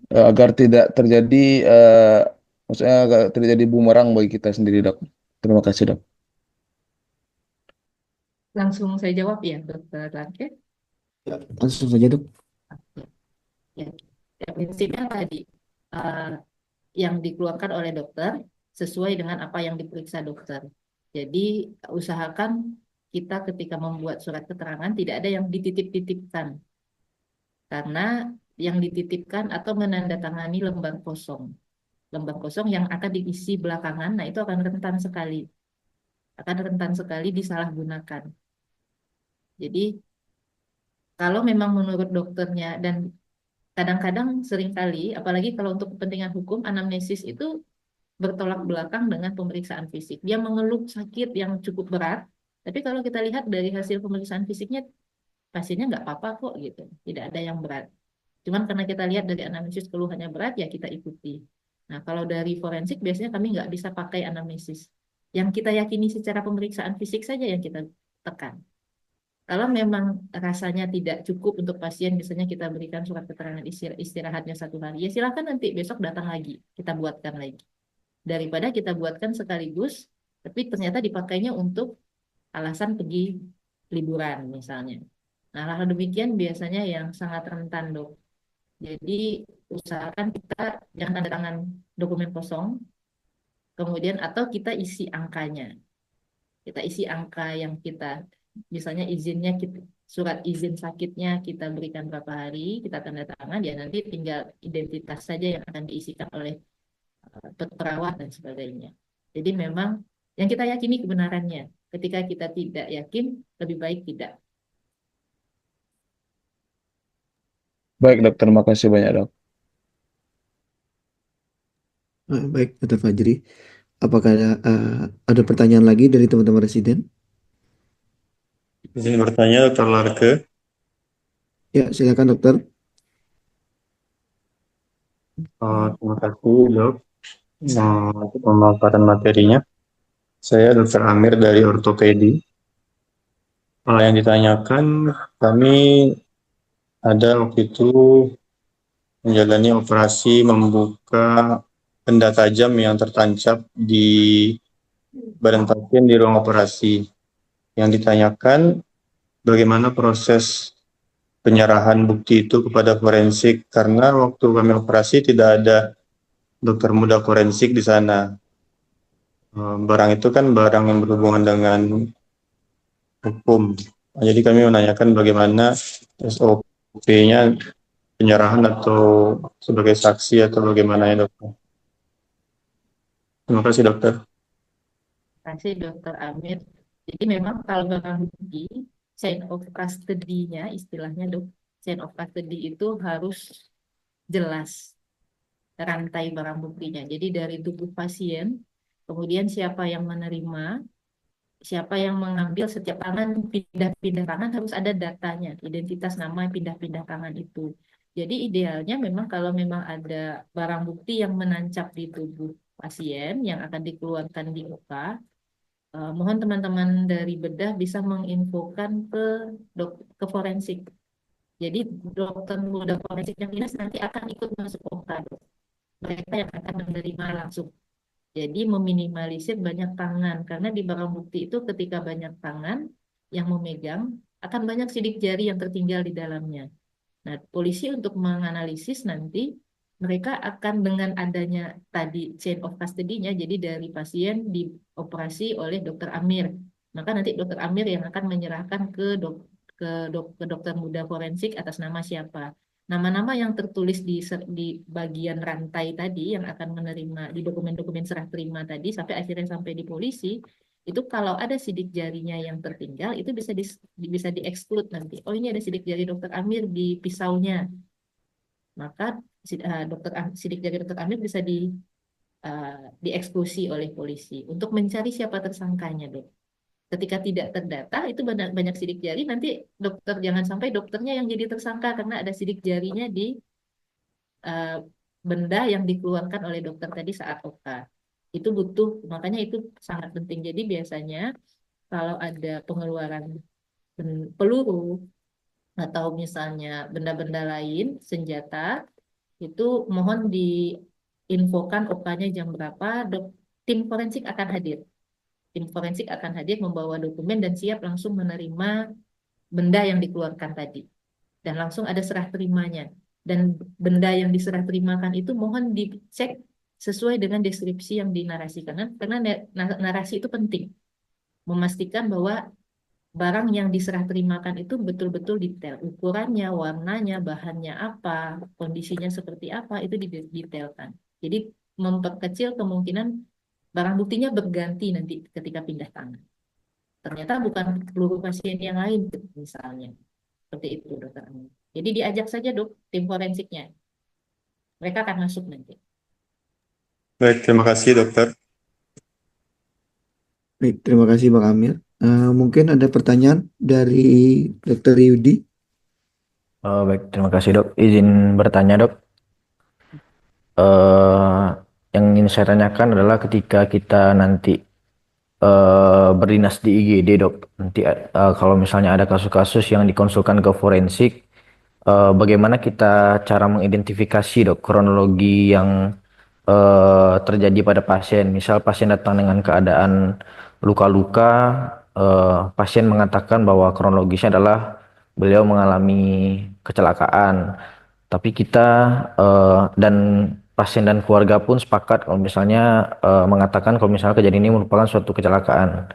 Agar tidak terjadi maksudnya agar terjadi bumerang bagi kita sendiri dok. Terima kasih dok. Langsung saya jawab ya, Dokter Lar. Ya, langsung saja dok. Ya, ya, prinsipnya tadi eh, yang dikeluarkan oleh dokter sesuai dengan apa yang diperiksa dokter. Jadi usahakan kita ketika membuat surat keterangan tidak ada yang dititip-titipkan karena yang dititipkan atau menandatangani lembar kosong. Lembar kosong yang akan diisi belakangan, nah itu akan rentan sekali disalahgunakan. Jadi kalau memang menurut dokternya dan kadang-kadang seringkali, apalagi kalau untuk kepentingan hukum, anamnesis itu bertolak belakang dengan pemeriksaan fisik. Dia mengeluh sakit yang cukup berat, tapi kalau kita lihat dari hasil pemeriksaan fisiknya, pasiennya nggak apa-apa kok gitu, tidak ada yang berat. Cuman karena kita lihat dari anamnesis keluhannya berat, ya kita ikuti. Nah, kalau dari forensik biasanya kami nggak bisa pakai anamnesis. Yang kita yakini secara pemeriksaan fisik saja yang kita tekan. Kalau memang rasanya tidak cukup untuk pasien, misalnya kita berikan surat keterangan istirahatnya 1 hari, ya silakan nanti besok datang lagi, kita buatkan lagi. Daripada kita buatkan sekaligus, tapi ternyata dipakainya untuk alasan pergi liburan misalnya. Nah, hal demikian biasanya yang sangat rentan, dok. Jadi usahakan kita jangan tanda tangan dokumen kosong, kemudian atau kita isi angkanya. Kita isi angka yang kita, misalnya izinnya kita, surat izin sakitnya kita berikan berapa hari, kita tanda tangan, ya nanti tinggal identitas saja yang akan diisikan oleh perawat dan sebagainya. Jadi memang yang kita yakini kebenarannya. Ketika kita tidak yakin, lebih baik tidak. Baik dok, terima kasih banyak dok. Baik, Dr. Fajri. Apakah ada pertanyaan lagi dari teman-teman residen? Izin bertanya, Dr. Larke. Ya, silakan dokter. Terima kasih, Dok, untuk pemaparan materinya. Saya Dr. Amir dari ortopedi. Yang ditanyakan, kami ada waktu itu menjalani operasi membuka benda tajam yang tertancap di badan pasien di ruang operasi. Yang ditanyakan, bagaimana proses penyerahan bukti itu kepada forensik, karena waktu kami operasi tidak ada dokter muda forensik di sana. Barang itu kan barang yang berhubungan dengan hukum. Jadi kami menanyakan bagaimana SOP-nya penyerahan atau sebagai saksi atau bagaimana ya dokter. Terima kasih dokter. Terima kasih Dokter Amir. Jadi memang kalau barang bukti, chain of custody-nya istilahnya dok, chain of custody itu harus jelas rantai barang buktinya. Jadi dari tubuh pasien, kemudian siapa yang menerima, siapa yang mengambil setiap tangan, pindah-pindah tangan harus ada datanya, identitas nama pindah-pindah tangan itu. Jadi idealnya memang kalau memang ada barang bukti yang menancap di tubuh pasien yang akan dikeluarkan di OK, mohon teman-teman dari bedah bisa menginfokan ke ke forensik. Jadi dokter muda forensik yang dinas nanti akan ikut masuk OK, dok. Mereka yang akan menerima langsung. Jadi meminimalisir banyak tangan karena di barang bukti itu ketika banyak tangan yang memegang akan banyak sidik jari yang tertinggal di dalamnya. Nah, polisi untuk menganalisis nanti mereka akan dengan adanya tadi chain of custody-nya, jadi dari pasien dioperasi oleh dokter Amir. Maka nanti dokter Amir yang akan menyerahkan ke dokter muda forensik atas nama siapa. Nama-nama yang tertulis di bagian rantai tadi yang akan menerima di dokumen-dokumen serah terima tadi sampai akhirnya sampai di polisi, itu kalau ada sidik jarinya yang tertinggal itu bisa dieksklud nanti. Oh, ini ada sidik jari dokter Amir di pisaunya. Maka sidik jari dokter Amir bisa dieksekusi oleh polisi untuk mencari siapa tersangkanya, dok. Ketika tidak terdata itu banyak banyak sidik jari, nanti dokter jangan sampai dokternya yang jadi tersangka karena ada sidik jarinya di eh, benda yang dikeluarkan oleh dokter tadi saat OK. Itu butuh, makanya itu sangat penting. Jadi biasanya kalau ada pengeluaran peluru atau misalnya benda-benda lain, senjata, itu mohon diinfokan OK-nya jam berapa, tim forensik akan hadir. Tim forensik akan hadir membawa dokumen dan siap langsung menerima benda yang dikeluarkan tadi. Dan langsung ada serah terimanya. Dan benda yang diserah terimakan itu mohon dicek sesuai dengan deskripsi yang dinarasikan. Karena narasi itu penting. Memastikan bahwa barang yang diserah terimakan itu betul-betul detail. Ukurannya, warnanya, bahannya apa, kondisinya seperti apa, itu didetailkan. Jadi memperkecil kemungkinan barang buktinya berganti nanti ketika pindah tangan. Ternyata bukan peluru pasien yang lain, misalnya. Seperti itu, dokter Amin. Jadi diajak saja, dok, tim forensiknya. Mereka akan masuk nanti. Baik, terima kasih dokter. Baik, terima kasih Bang Amir. Mungkin ada pertanyaan dari Dr. Yudi. Baik, terima kasih dok. Izin bertanya dok. Eh, yang ingin saya tanyakan adalah ketika kita nanti berdinas di IGD dok, nanti kalau misalnya ada kasus-kasus yang dikonsulkan ke forensik, bagaimana kita cara mengidentifikasi dok kronologi yang terjadi pada pasien. Misal pasien datang dengan keadaan luka-luka, pasien mengatakan bahwa kronologisnya adalah beliau mengalami kecelakaan. Tapi kita dan pasien dan keluarga pun sepakat kalau misalnya mengatakan kalau misalnya kejadian ini merupakan suatu kecelakaan.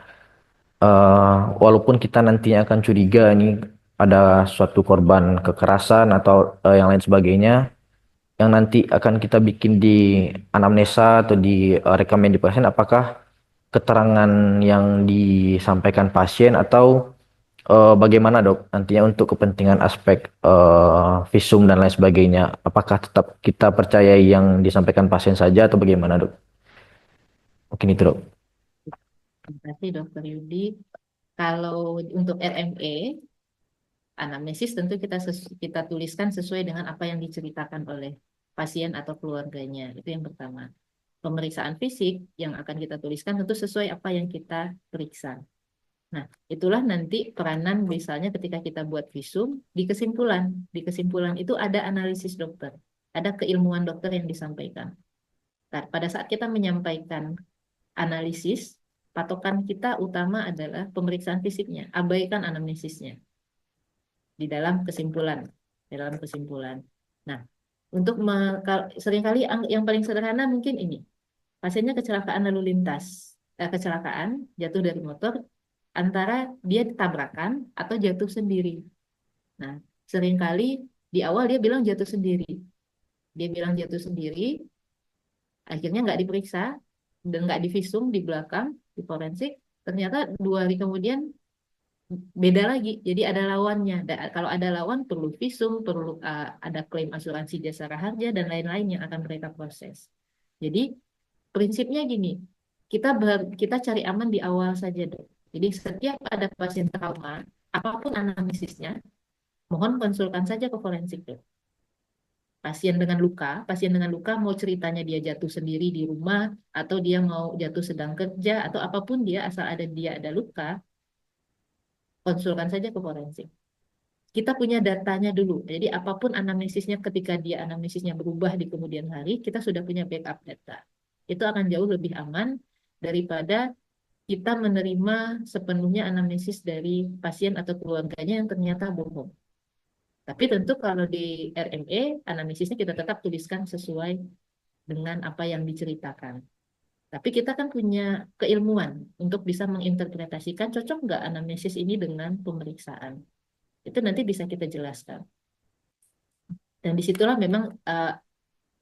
Walaupun kita nantinya akan curiga ini ada suatu korban kekerasan atau yang lain sebagainya, yang nanti akan kita bikin di anamnesa atau di rekaman di pasien, apakah keterangan yang disampaikan pasien atau bagaimana dok nantinya untuk kepentingan aspek visum dan lain sebagainya? Apakah tetap kita percaya yang disampaikan pasien saja atau bagaimana dok? Mungkin itu dok. Terima kasih Dokter Yudi. Kalau untuk RME, anamnesis tentu kita tuliskan sesuai dengan apa yang diceritakan oleh pasien atau keluarganya. Itu yang pertama. Pemeriksaan fisik yang akan kita tuliskan tentu sesuai apa yang kita periksa. Nah, itulah nanti peranan misalnya ketika kita buat visum di kesimpulan. Di kesimpulan itu ada analisis dokter, ada keilmuan dokter yang disampaikan. Nah, pada saat kita menyampaikan analisis, patokan kita utama adalah pemeriksaan fisiknya, abaikan anamnesisnya di dalam kesimpulan. Di dalam kesimpulan. Nah, untuk seringkali yang paling sederhana mungkin ini. Pasiennya kecelakaan lalu lintas, kecelakaan jatuh dari motor antara dia tabrakan atau jatuh sendiri. Nah, seringkali di awal dia bilang jatuh sendiri. Dia bilang jatuh sendiri, akhirnya nggak diperiksa dan nggak divisum di belakang, di forensik. Ternyata 2 hari kemudian beda lagi. Jadi ada lawannya. Kalau ada lawan perlu visum, perlu ada klaim asuransi jasara harja dan lain-lain yang akan mereka proses. Jadi prinsipnya gini, kita cari aman di awal saja dok. Jadi setiap ada pasien trauma, apapun anamnesisnya, mohon konsulkan saja ke forensik dok. Pasien dengan luka mau ceritanya dia jatuh sendiri di rumah, atau dia mau jatuh sedang kerja, atau apapun dia ada luka, konsulkan saja ke forensik. Kita punya datanya dulu. Jadi apapun anamnesisnya ketika dia anamnesisnya berubah di kemudian hari, kita sudah punya backup data. Itu akan jauh lebih aman daripada kita menerima sepenuhnya anamnesis dari pasien atau keluarganya yang ternyata bohong. Tapi tentu kalau di RME, anamnesisnya kita tetap tuliskan sesuai dengan apa yang diceritakan. Tapi kita kan punya keilmuan untuk bisa menginterpretasikan cocok nggak anamnesis ini dengan pemeriksaan. Itu nanti bisa kita jelaskan. Dan disitulah memang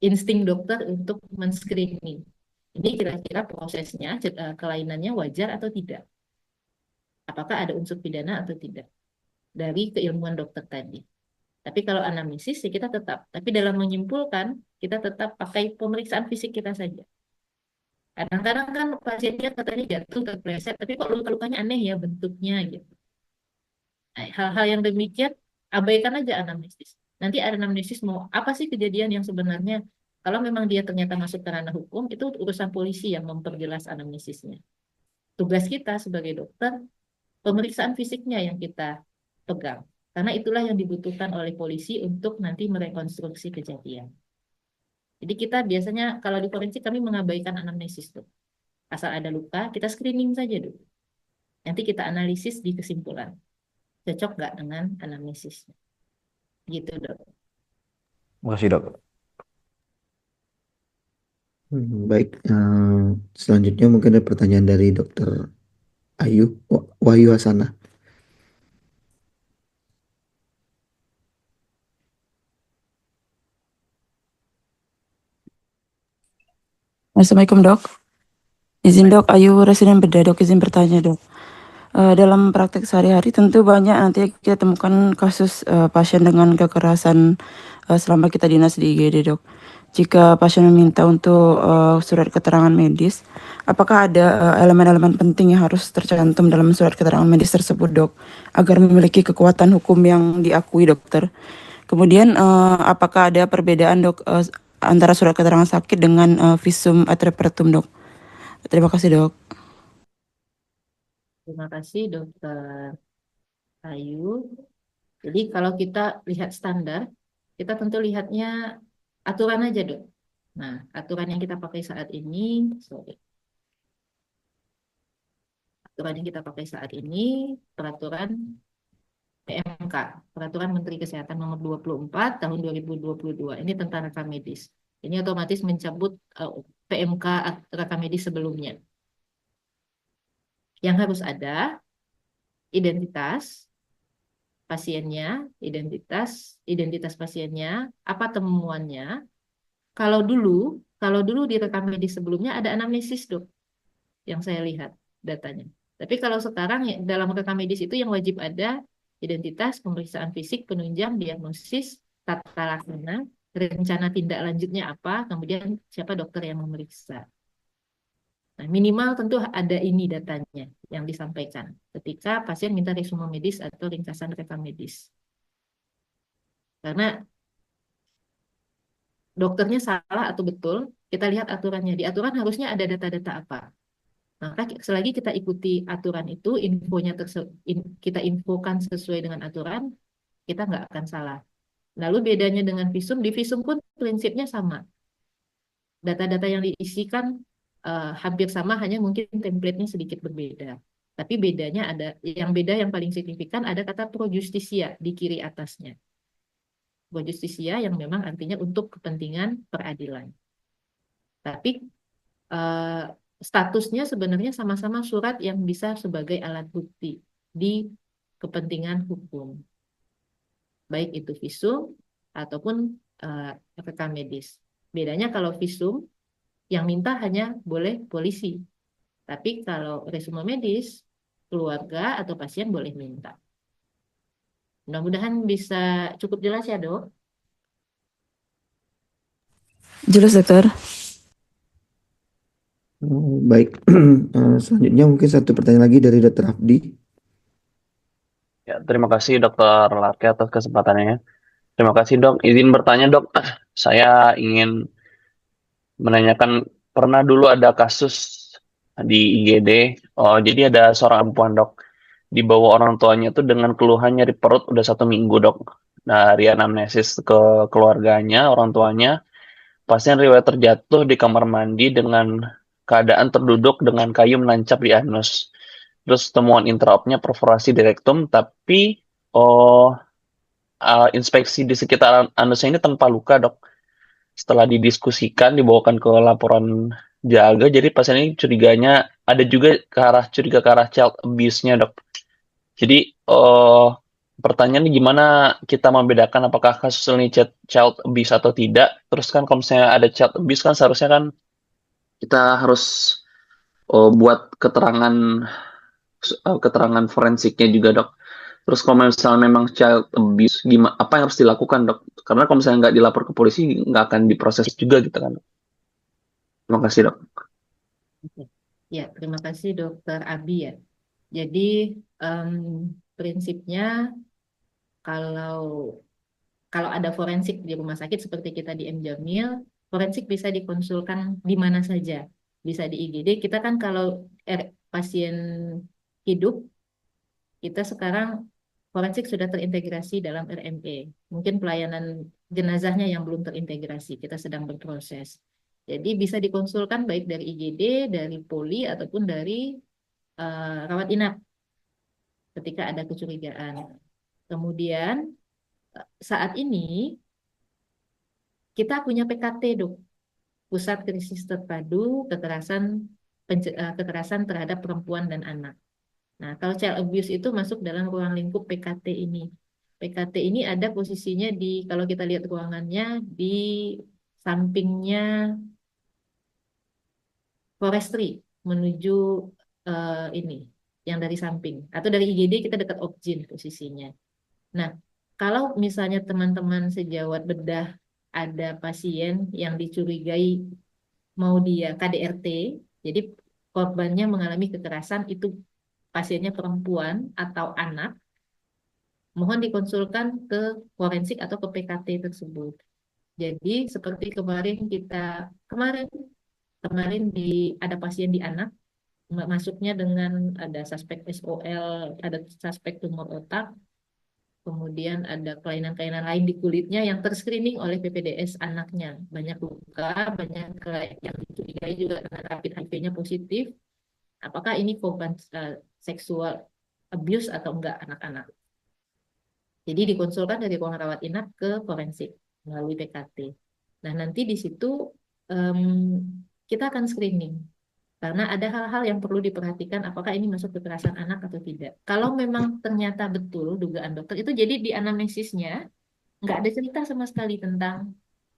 insting dokter untuk men-screening. Ini kira-kira prosesnya, kelainannya wajar atau tidak. Apakah ada unsur pidana atau tidak. Dari keilmuan dokter tadi. Tapi kalau anamnesis ya kita tetap. Tapi dalam menyimpulkan, kita tetap pakai pemeriksaan fisik kita saja. Kadang-kadang kan pasiennya katanya jatuh, terpleset, tapi kok luka-lukanya aneh ya bentuknya gitu. Nah, hal-hal yang demikian, abaikan aja anamnesis. Nanti anamnesis mau apa sih kejadian yang sebenarnya, kalau memang dia ternyata masuk ke ranah hukum, itu urusan polisi yang memperjelas anamnesisnya. Tugas kita sebagai dokter, pemeriksaan fisiknya yang kita pegang. Karena itulah yang dibutuhkan oleh polisi untuk nanti merekonstruksi kejadian. Jadi kita biasanya, kalau di forensik kami mengabaikan anamnesis tuh. Asal ada luka, kita screening saja dulu. Nanti kita analisis di kesimpulan. Cocok nggak dengan anamnesisnya. Gitu dok. Makasih dok. Baik, selanjutnya mungkin ada pertanyaan dari Dokter Wahyu Hasanah. Assalamualaikum dok. Izin dok, Ayu residen Beda dok, izin bertanya dok. Dalam praktek sehari-hari tentu banyak nanti kita temukan kasus pasien dengan kekerasan selama kita dinas di IGD dok. Jika pasien meminta untuk surat keterangan medis, apakah ada elemen-elemen penting yang harus tercantum dalam surat keterangan medis tersebut dok, agar memiliki kekuatan hukum yang diakui dokter? Kemudian apakah ada perbedaan dok antara surat keterangan sakit dengan visum et repertum dok? Terima kasih dok. Terima kasih dokter Ayu. Jadi kalau kita lihat standar, kita tentu lihatnya aturan aja dok. Nah, aturan yang kita pakai saat ini, aturan yang kita pakai saat ini, peraturan PMK, Peraturan Menteri Kesehatan Nomor 24 Tahun 2022. Ini tentang rekam medis. Ini otomatis mencabut PMK rekam medis sebelumnya. Yang harus ada identitas pasiennya, identitas pasiennya, apa temuannya. Kalau dulu di rekam medis sebelumnya ada anamnesis dok, yang saya lihat datanya. Tapi kalau sekarang ya, dalam rekam medis itu yang wajib ada identitas, pemeriksaan fisik, penunjang, diagnosis, tata laksana, rencana tindak lanjutnya apa, kemudian siapa dokter yang memeriksa. Nah, minimal tentu ada ini datanya yang disampaikan ketika pasien minta resume medis atau ringkasan rekam medis. Karena dokternya salah atau betul, kita lihat aturannya. Di aturan harusnya ada data-data apa. Maka selagi kita ikuti aturan itu, infonya kita infokan sesuai dengan aturan, kita nggak akan salah. Lalu bedanya dengan visum, di visum pun prinsipnya sama. Data-data yang diisikan hampir sama, hanya mungkin template-nya sedikit berbeda. Tapi bedanya ada, yang beda yang paling signifikan ada kata pro justisia di kiri atasnya. Pro justisia yang memang artinya untuk kepentingan peradilan. Tapi statusnya sebenarnya sama-sama surat yang bisa sebagai alat bukti di kepentingan hukum. Baik itu visum ataupun rekam medis. Bedanya kalau visum, yang minta hanya boleh polisi. Tapi kalau resume medis, keluarga atau pasien boleh minta. Mudah-mudahan bisa cukup jelas ya, Dok. Jelas, dokter. Baik, selanjutnya mungkin satu pertanyaan lagi dari Dr. Abdi. Ya, terima kasih Dokter Larke atas kesempatannya. Terima kasih Dok. Izin bertanya Dok, saya ingin menanyakan, pernah dulu ada kasus di IGD. Jadi ada seorang perempuan Dok, dibawa orang tuanya tuh dengan keluhan nyeri perut udah 1 minggu Dok. Dari anamnesis ke keluarganya, orang tuanya, pasien riwayat terjatuh di kamar mandi dengan keadaan terduduk dengan kayu menancap di anus. Terus temuan intraopnya perforasi di rektum, tapi inspeksi di sekitar anusnya ini tanpa luka Dok. Setelah didiskusikan, dibawakan ke laporan jaga, jadi pasien ini curiganya ada juga curiga ke arah child abuse-nya Dok. Jadi pertanyaannya gimana kita membedakan apakah kasus ini child abuse atau tidak. Terus kan kalau misalnya ada child abuse kan seharusnya kan kita harus buat keterangan forensiknya juga Dok. Terus kalau misalnya memang child abuse, gimana, apa yang harus dilakukan Dok? Karena kalau misalnya nggak dilapor ke polisi, nggak akan diproses juga gitu kan. Terima kasih Dok. Ya, terima kasih Dokter Abi ya. Jadi prinsipnya kalau ada forensik di rumah sakit seperti kita di M. Jamil, forensik bisa dikonsulkan di mana saja. Bisa di IGD. Kita kan kalau pasien hidup, kita sekarang forensik sudah terintegrasi dalam RME. Mungkin pelayanan jenazahnya yang belum terintegrasi, kita sedang berproses. Jadi bisa dikonsulkan baik dari IGD, dari Poli, ataupun dari rawat inap ketika ada kecurigaan. Kemudian saat ini kita punya PKT Dok, Pusat Krisis Terpadu Kekerasan Terhadap Perempuan dan Anak. Nah, kalau child abuse itu masuk dalam ruang lingkup PKT ini. PKT ini ada posisinya kalau kita lihat ruangannya, di sampingnya forestry menuju ini, yang dari samping. Atau dari IGD kita dekat Opjin posisinya. Nah, kalau misalnya teman-teman sejawat bedah ada pasien yang dicurigai mau dia KDRT, jadi korbannya mengalami kekerasan, itu pasiennya perempuan atau anak, mohon dikonsulkan ke forensik atau ke PKT tersebut. Jadi seperti kemarin ada pasien di anak, masuknya dengan ada suspek SOL, ada suspek tumor otak, kemudian ada kelainan-kelainan lain di kulitnya yang terscreening oleh PPDS anaknya. Banyak luka, banyak yang dicurigai juga dengan rapid HIV-nya positif. Apakah ini korban seksual abuse atau enggak anak-anak? Jadi dikonsulkan dari ruang rawat inap ke forensik melalui PKT. Nah, nanti di situ kita akan screening. Karena ada hal-hal yang perlu diperhatikan apakah ini masuk kekerasan anak atau tidak. Kalau memang ternyata betul dugaan dokter itu, jadi di anamnesisnya nggak ada cerita sama sekali tentang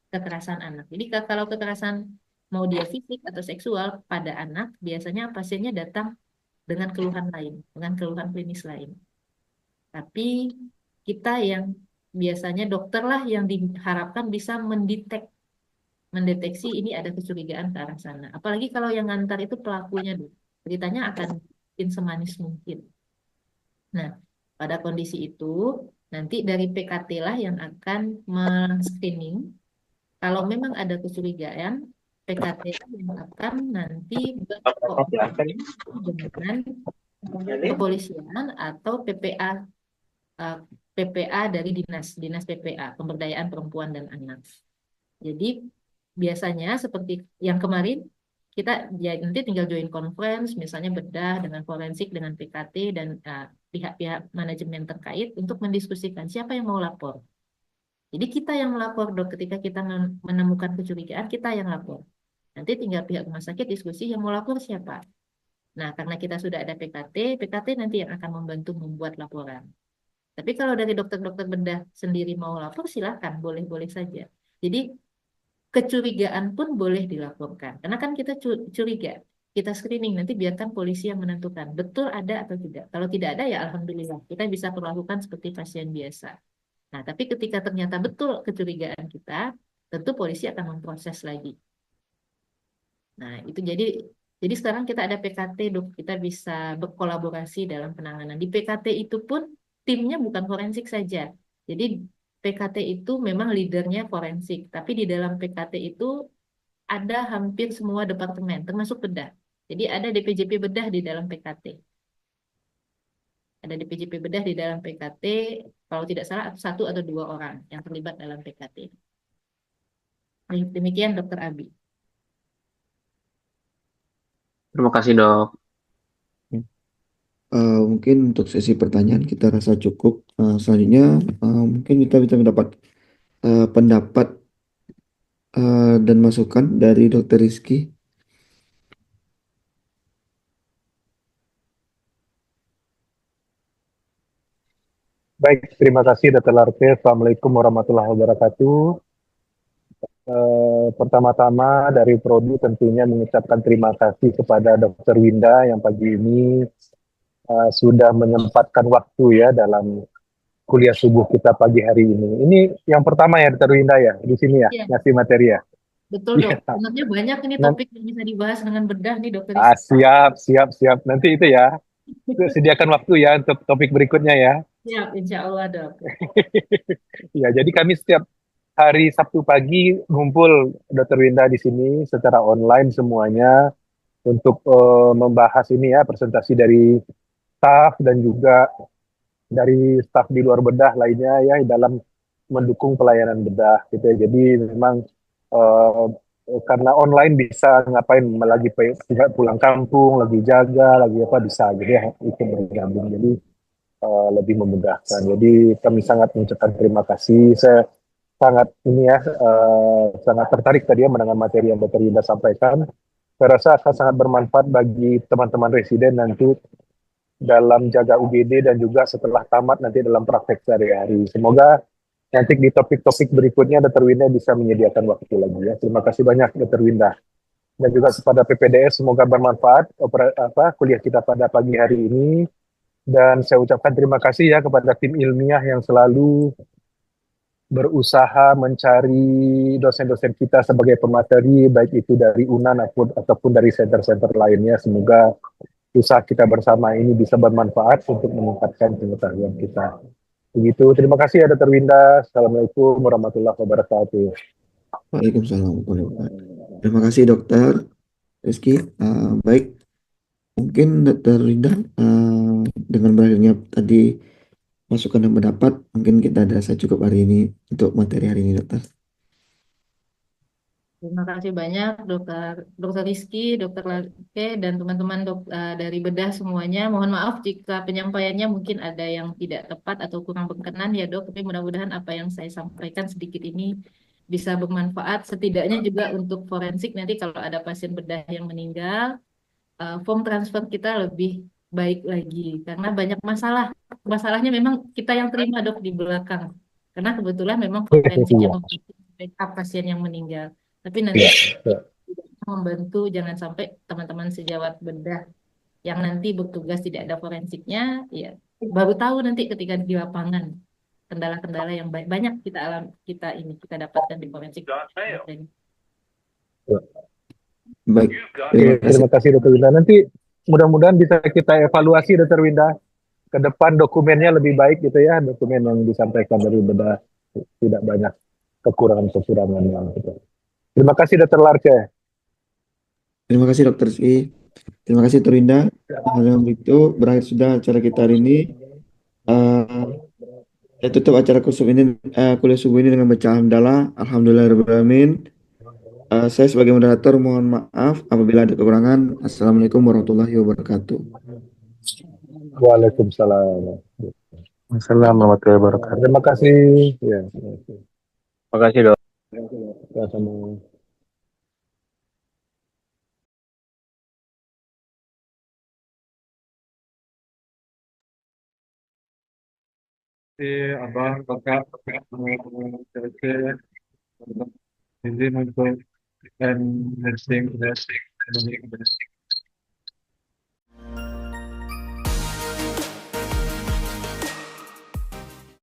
kekerasan anak. Jadi kalau kekerasan mau dia fisik atau seksual pada anak, biasanya pasiennya datang dengan keluhan lain, dengan keluhan klinis lain. Tapi kita yang biasanya dokter lah yang diharapkan bisa mendeteksi ini ada kecurigaan ke arah sana. Apalagi kalau yang ngantar itu pelakunya dulu. Ceritanya akan bikin semanis mungkin. Nah, pada kondisi itu nanti dari PKT lah yang akan men-screening. Kalau memang ada kecurigaan, PKT yang akan nanti berkoordinasi dengan kepolisian atau eh, PPA dari dinas PPA, Pemberdayaan Perempuan dan Anak. Jadi biasanya seperti yang kemarin kita ya, nanti tinggal join conference, misalnya bedah dengan forensik, dengan PKT dan pihak-pihak manajemen terkait untuk mendiskusikan siapa yang mau lapor. Jadi kita yang melapor dok, ketika kita menemukan kecurigaan kita yang lapor. Nanti tinggal pihak rumah sakit diskusi yang mau lapor siapa. Nah, karena kita sudah ada PKT nanti yang akan membantu membuat laporan. Tapi kalau dari dokter-dokter bedah sendiri mau lapor, silakan, boleh-boleh saja. Jadi kecurigaan pun boleh dilaporkan. Karena kan kita curiga, kita screening, nanti biarkan polisi yang menentukan betul ada atau tidak. Kalau tidak ada ya alhamdulillah, kita bisa perlakukan seperti pasien biasa. Nah, tapi ketika ternyata betul kecurigaan kita, tentu polisi akan memproses lagi. Nah, itu jadi sekarang kita ada PKT, dok, kita bisa berkolaborasi dalam penanganan. Di PKT itu pun timnya bukan forensik saja. Jadi PKT itu memang leadernya forensik, tapi di dalam PKT itu ada hampir semua departemen, termasuk bedah. Jadi ada DPJP bedah di dalam PKT. Ada DPJP bedah di dalam PKT, kalau tidak salah 1 atau 2 orang yang terlibat dalam PKT. Demikian Dokter Abi. Terima kasih dok. Mungkin untuk sesi pertanyaan kita rasa cukup. Selanjutnya mungkin kita bisa mendapat pendapat dan masukan dari Dr. Rizky. Baik, terima kasih Dr. Larke. Assalamualaikum warahmatullahi wabarakatuh. Pertama-tama dari Prodi tentunya mengucapkan terima kasih kepada Dr. Winda yang pagi ini sudah menyempatkan waktu ya dalam kuliah subuh kita pagi hari ini. Ini yang pertama ya Dr. Winda ya, di sini ya, Iya. ngasih materi ya. Betul dok, sebenarnya banyak ini Nah, topik yang bisa dibahas dengan bedah nih dokter. siap. Nanti itu ya, sediakan waktu ya untuk topik berikutnya ya. Siap, insya Allah dok. Ya, jadi kami setiap hari Sabtu pagi ngumpul Dr. Winda di sini secara online semuanya untuk membahas ini ya, presentasi dari staf dan juga dari staf di luar bedah lainnya ya dalam mendukung pelayanan bedah gitu ya. Jadi memang eh, karena online bisa ngapain lagi pulang kampung, lagi jaga, lagi apa bisa gitu ya, ikut bergabung. Jadi lebih memudahkan. Jadi kami sangat mengucapkan terima kasih. Saya sangat ini ya sangat tertarik tadi ya mendengar materi yang Dr. Yuda sampaikan. Saya rasa akan sangat bermanfaat bagi teman-teman residen nanti dalam jaga UGD dan juga setelah tamat nanti dalam praktek sehari-hari. Semoga nanti di topik-topik berikutnya Dr. Winda bisa menyediakan waktu lagi ya. Terima kasih banyak Dr. Winda. Dan juga kepada PPDS semoga bermanfaat kuliah kita pada pagi hari ini. Dan saya ucapkan terima kasih ya kepada tim ilmiah yang selalu berusaha mencari dosen-dosen kita sebagai pemateri, baik itu dari UNAN ataupun dari center-center lainnya. Semoga usaha kita bersama ini bisa bermanfaat untuk meningkatkan pengetahuan kita. Begitu, terima kasih ya Dr. Winda. Assalamualaikum warahmatullahi wabarakatuh. Waalaikumsalam warahmatullahi wabarakatuh. Terima kasih Dokter Rizky. Baik, mungkin Dr. Winda dengan berakhirnya tadi masukan dan pendapat, mungkin kita rasa cukup hari ini untuk materi hari ini dokter. Terima kasih banyak dokter Rizky, dokter Larke, dan teman-teman dari bedah semuanya. Mohon maaf jika penyampaiannya mungkin ada yang tidak tepat atau kurang berkenan ya dok. Tapi mudah-mudahan apa yang saya sampaikan sedikit ini bisa bermanfaat. Setidaknya juga untuk forensik nanti kalau ada pasien bedah yang meninggal, form transfer kita lebih baik lagi. Karena banyak masalahnya memang kita yang terima dok di belakang. Karena kebetulan memang forensik yang backup pasien yang meninggal. Tapi nanti membantu jangan sampai teman-teman sejawat bedah yang nanti bertugas tidak ada forensiknya, ya baru tahu nanti ketika di lapangan kendala-kendala yang banyak kita dapatkan di forensik. Baik, Oke, terima kasih. terima kasih Dr. Winda. Nanti mudah-mudahan bisa kita evaluasi Dr. Winda ke depan dokumennya lebih baik gitu ya, dokumen yang disampaikan dari beda tidak banyak kekurangan-kekurangan yang gitu. Terima kasih Dr. Larce. Terima kasih Dokter Rizky. Terima kasih Dr. Winda. Dengan itu berakhir sudah acara kita hari ini. Eh, Saya tutup acara kuliah subuh ini dengan baca hamdalah. Alhamdulillahirrahmanirrahim. Saya sebagai moderator mohon maaf apabila ada kekurangan. Assalamualaikum warahmatullahi wabarakatuh. Waalaikumsalam. Assalamualaikum warahmatullahi wabarakatuh. Terima kasih. Ya, Terima kasih dok. sama. Abang, kakak, izin untuk nursing